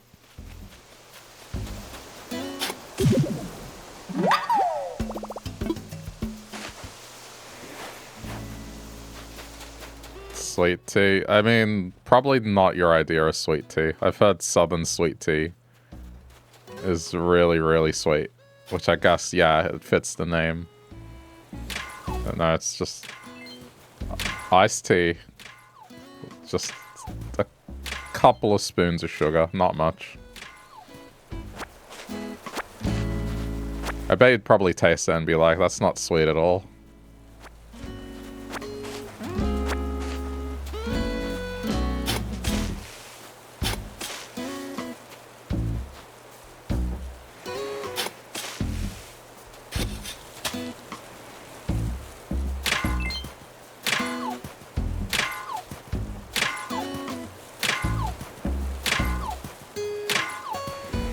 Sweet tea. I mean, probably not your idea of sweet tea. I've heard southern sweet tea is really, really sweet. Which I guess, yeah, it fits the name. But no, it's just iced tea. Just a couple of spoons of sugar, not much. I bet you'd probably taste it and be like, that's not sweet at all.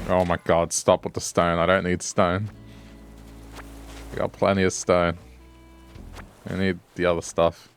Oh my god, stop with the stone. I don't need stone. I got plenty of stone. I need the other stuff.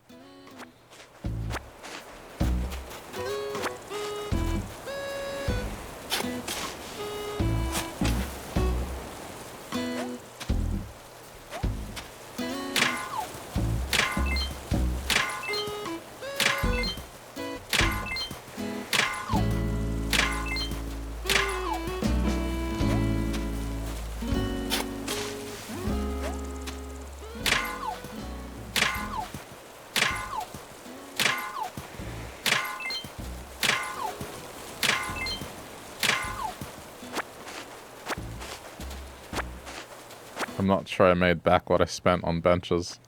I'm not sure I made back what I spent on benches.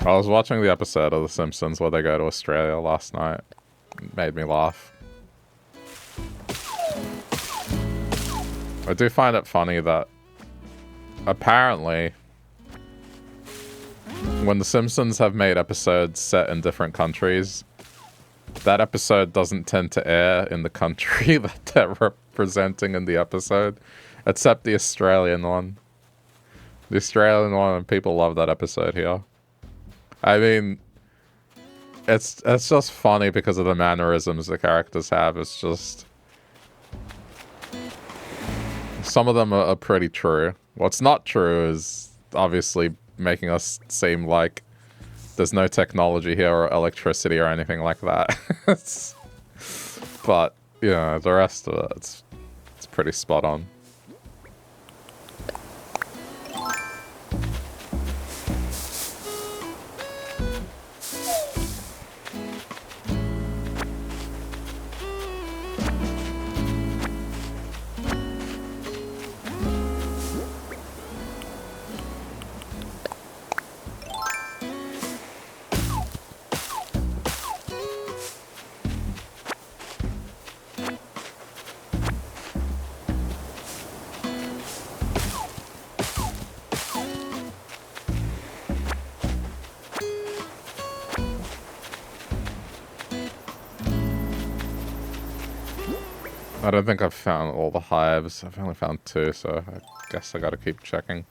I was watching the episode of The Simpsons where they go to Australia last night. It made me laugh. I do find it funny that apparently when The Simpsons have made episodes set in different countries, that episode doesn't tend to air in the country that they're representing in the episode, except the Australian one. The Australian one, and people love that episode here. I mean, it's just funny because of the mannerisms the characters have. It's just... some of them are pretty true. What's not true is obviously making us seem like there's no technology here or electricity or anything like that. But, you know, the rest of it, it's pretty spot on. I don't think I've found all the hives. I've only found 2, so I guess I gotta keep checking.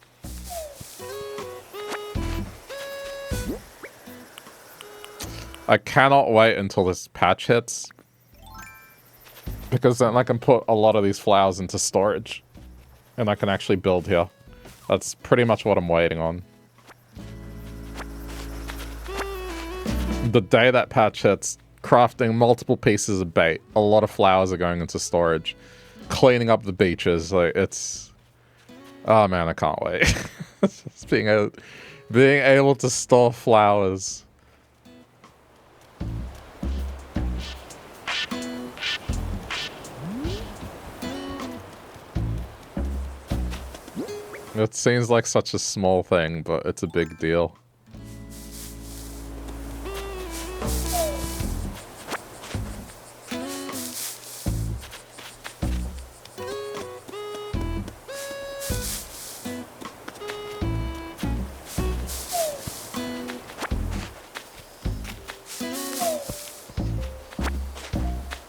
I cannot wait until this patch hits, because then I can put a lot of these flowers into storage, and I can actually build here. That's pretty much what I'm waiting on. The day that patch hits, crafting multiple pieces of bait, a lot of flowers are going into storage, cleaning up the beaches, like, it's... Oh man, I can't wait. Just being able to store flowers. It seems like such a small thing, but it's a big deal.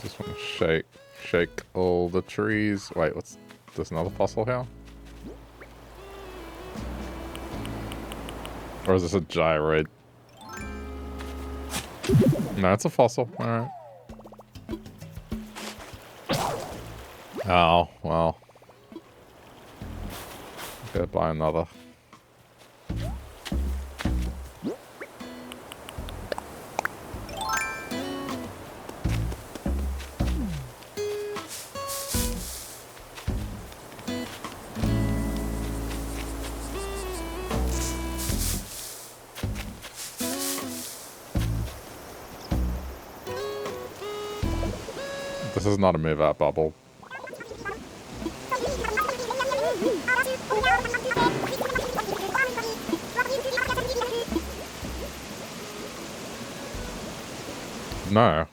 Just want to shake all the trees. Wait, there's another fossil here? Or is this a gyroid? No, it's a fossil. Alright. Oh, well. Gotta buy another. This is not a move out bubble. No.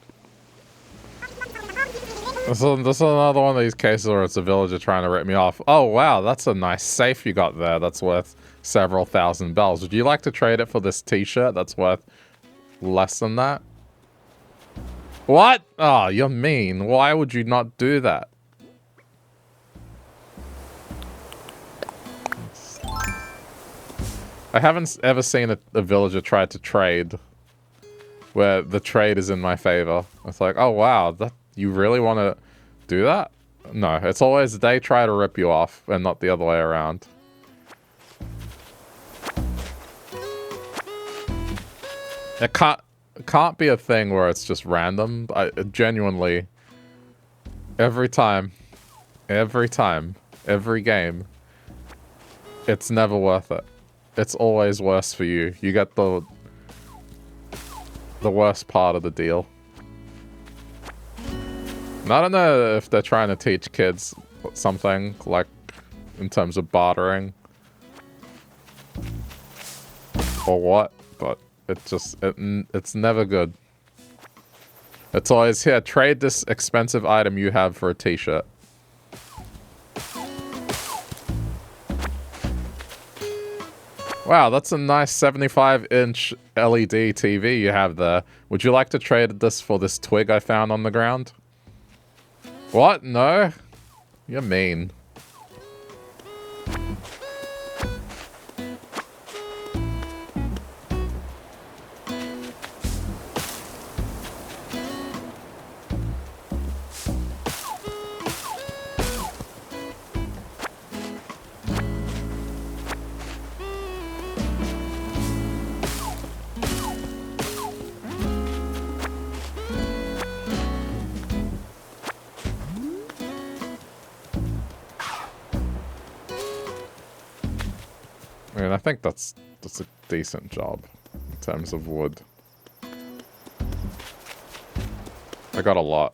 This is another one of these cases where it's a villager trying to rip me off. Oh wow, that's a nice safe you got there. That's worth several thousand bells. Would you like to trade it for this t-shirt that's worth less than that? What? Oh, you're mean. Why would you not do that? I haven't ever seen a villager try to trade where the trade is in my favor. It's like, oh wow, you really want to do that? No, it's always they try to rip you off and not the other way around. It can't be a thing where it's just random. Genuinely, every time, every game, it's never worth it. It's always worse for you. You get the worst part of the deal. And I don't know if they're trying to teach kids something, like, in terms of bartering. Or what, but it's never good. It's always, here, trade this expensive item you have for a t-shirt. Wow, that's a nice 75-inch LED TV you have there. Would you like to trade this for this twig I found on the ground? What? No? You're mean. I mean, I think that's a decent job in terms of wood. I got a lot.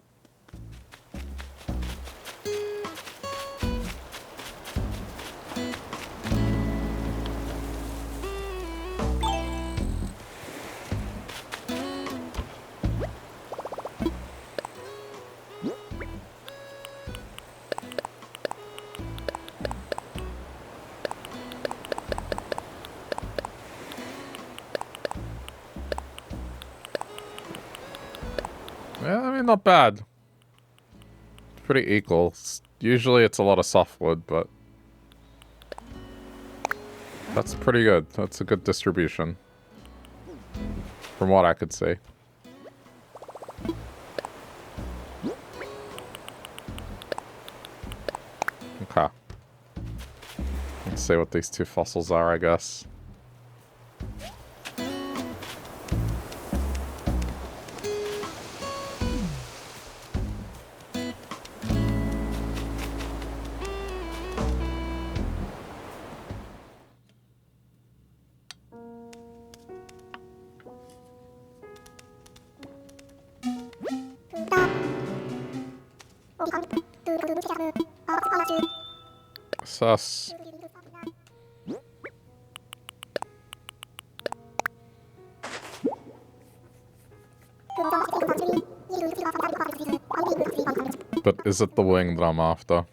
Not bad. pretty equal. Usually it's a lot of softwood, but that's pretty good. That's a good distribution. From what I could see. Okay. Let's see what these two fossils are, I guess. Sus. But is it the wing that I'm after?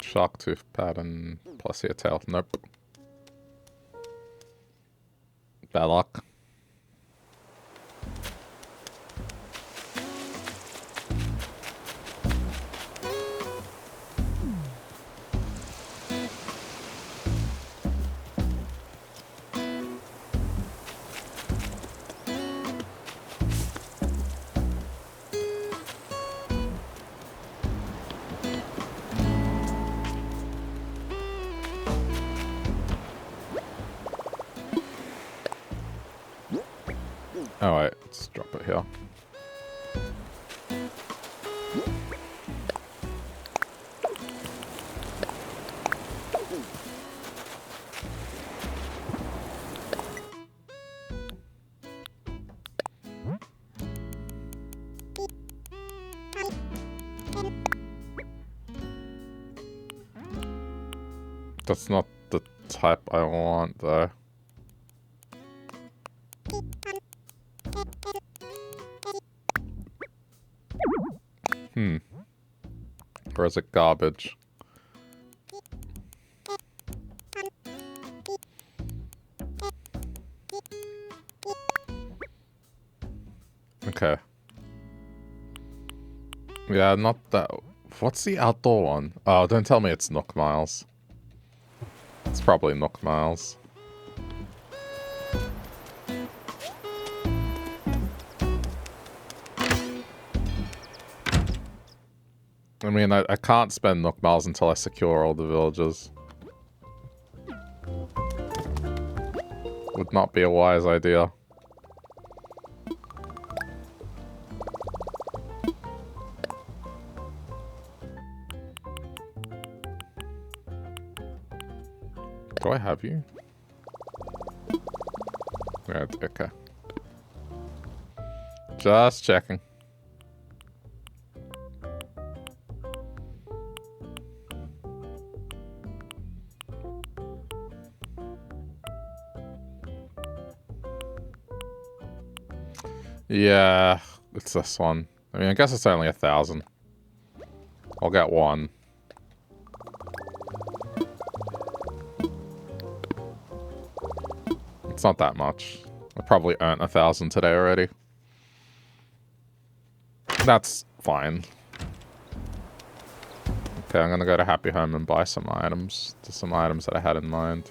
Shark tooth pattern plus ear tail. Nope. Bad luck. Oh wait, let's drop it here. That's not the type I want though. Or is it garbage? Okay. Yeah, not that. What's the outdoor one? Oh, don't tell me it's Nook Miles. It's probably Nook Miles. I mean, I can't spend Nook Miles until I secure all the villages. Would not be a wise idea. Do I have you? Yeah, okay. Just checking. Yeah, it's this one. I mean, I guess it's only 1,000. I'll get one. It's not that much. I probably earned 1,000 today already. That's fine. Okay, I'm gonna go to Happy Home and buy some items. Just some items that I had in mind.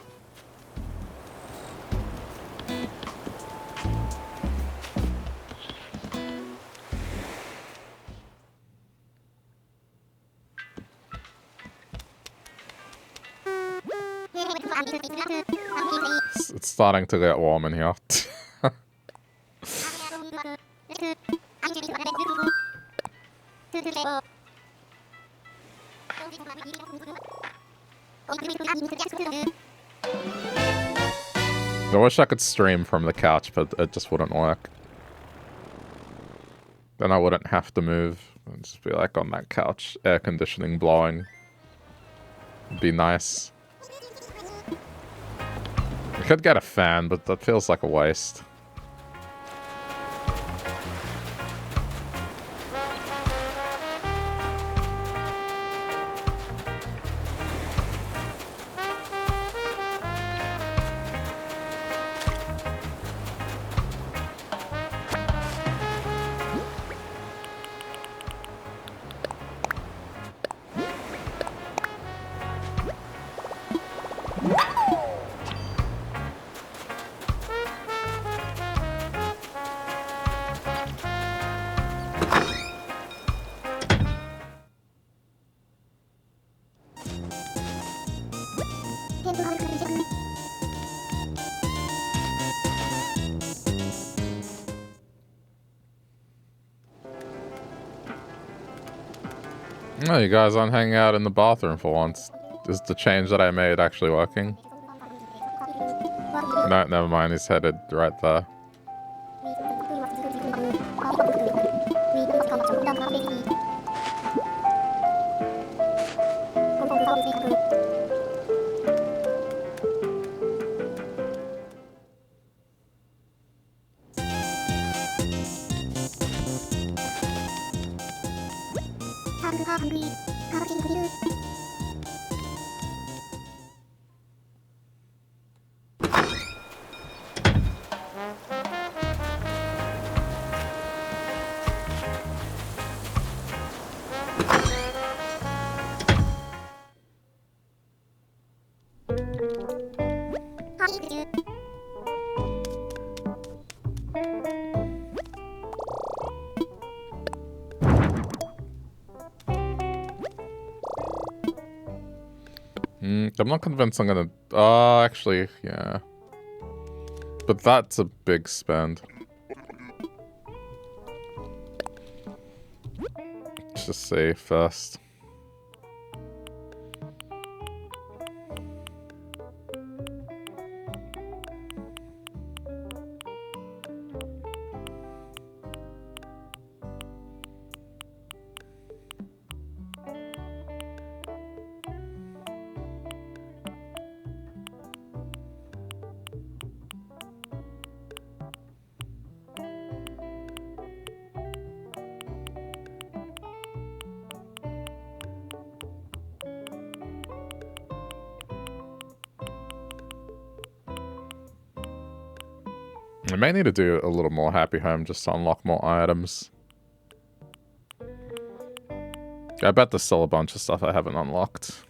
It's starting to get warm in here. I wish I could stream from the couch, but it just wouldn't work. Then I wouldn't have to move. I'd just be like on that couch, air conditioning blowing. It'd be nice. I could get a fan, but that feels like a waste. Oh, you guys aren't hanging out in the bathroom for once. Is the change that I made actually working? No, never mind. He's headed right there. I'm not convinced I'm gonna... actually, yeah. But that's a big spend. Let's just see first. I may need to do a little more Happy Home just to unlock more items. I bet there's still a bunch of stuff I haven't unlocked.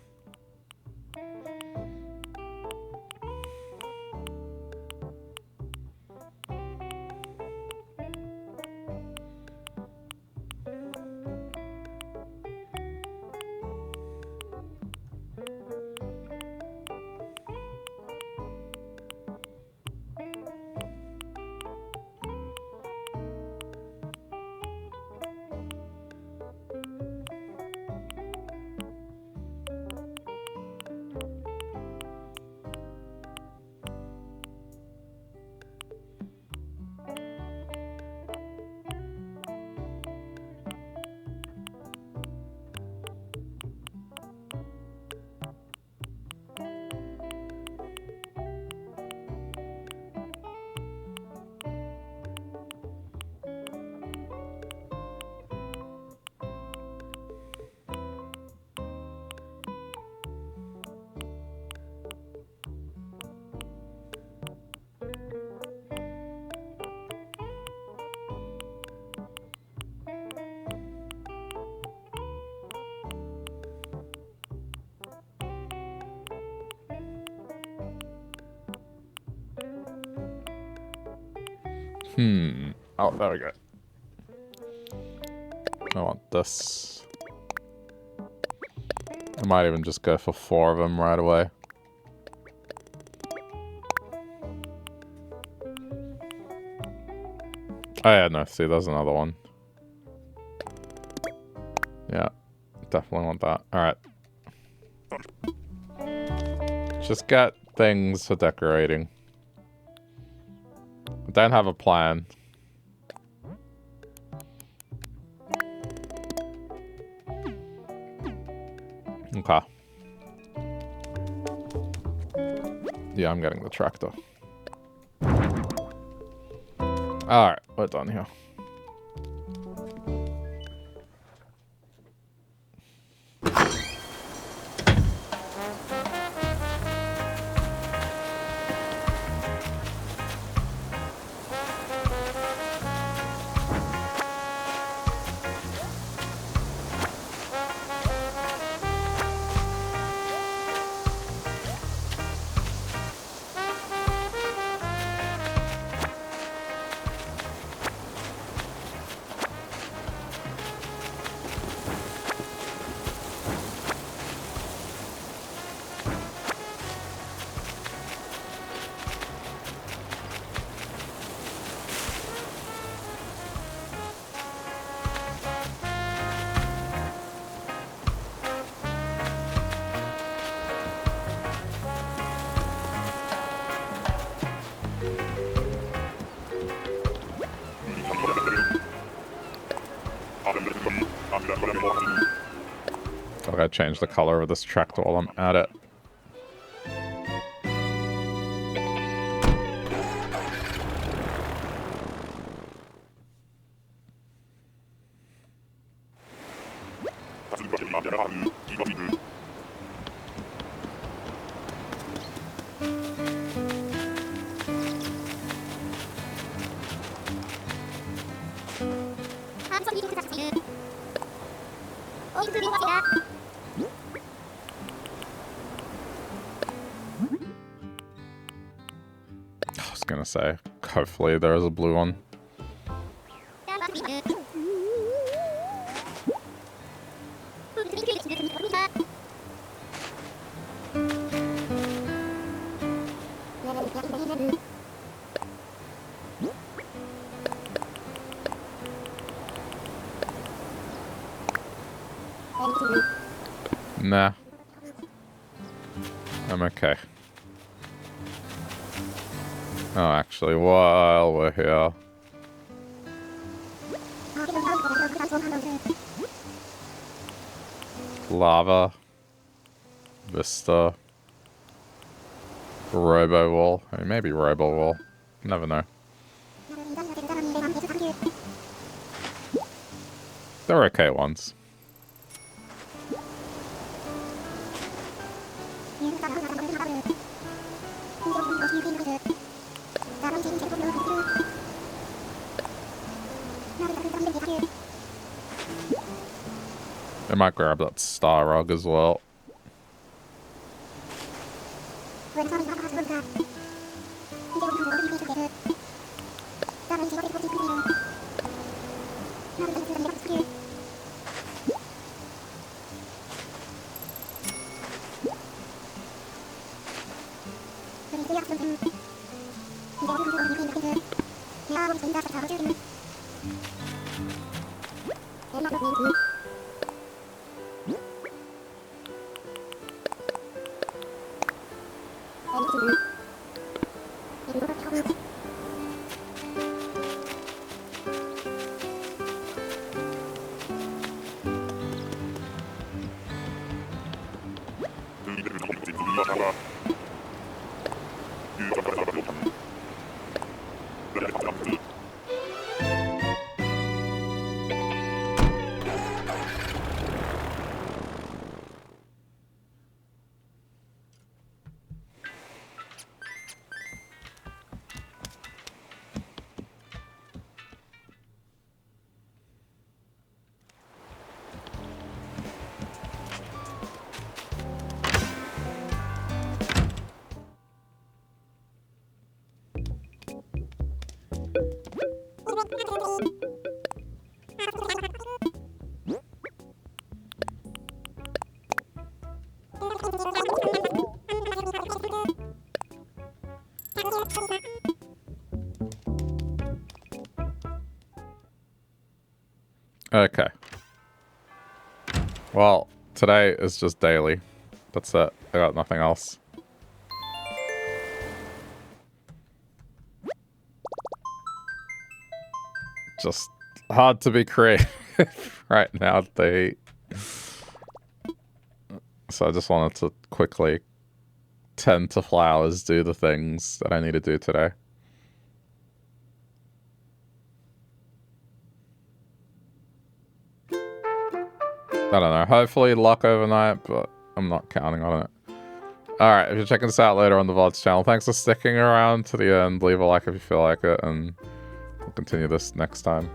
Oh, there we go. I want this. I might even just go for 4 of them right away. Oh yeah, no, see, there's another one. Yeah, definitely want that. Alright. Just get things for decorating. I don't have a plan. Okay. Yeah, I'm getting the tractor. Alright, we're done here. gotta change the color of this tractor while I'm at it. I was gonna say, hopefully there is a blue one. Nah. I'm okay. Oh, actually, while we're here... Lava. Vista. Robo wall. I mean, maybe Robo wall. Never know. They're okay ones. I might grab that star rug as well. Okay. Well, today is just daily. That's it. I got nothing else. Just hard to be creative right now at the heat. So I just wanted to quickly tend to flowers, do the things that I need to do today. I don't know. Hopefully luck overnight, but I'm not counting on it. Alright, if you're checking this out later on the VODs channel, thanks for sticking around to the end. Leave a like if you feel like it, and we'll continue this next time.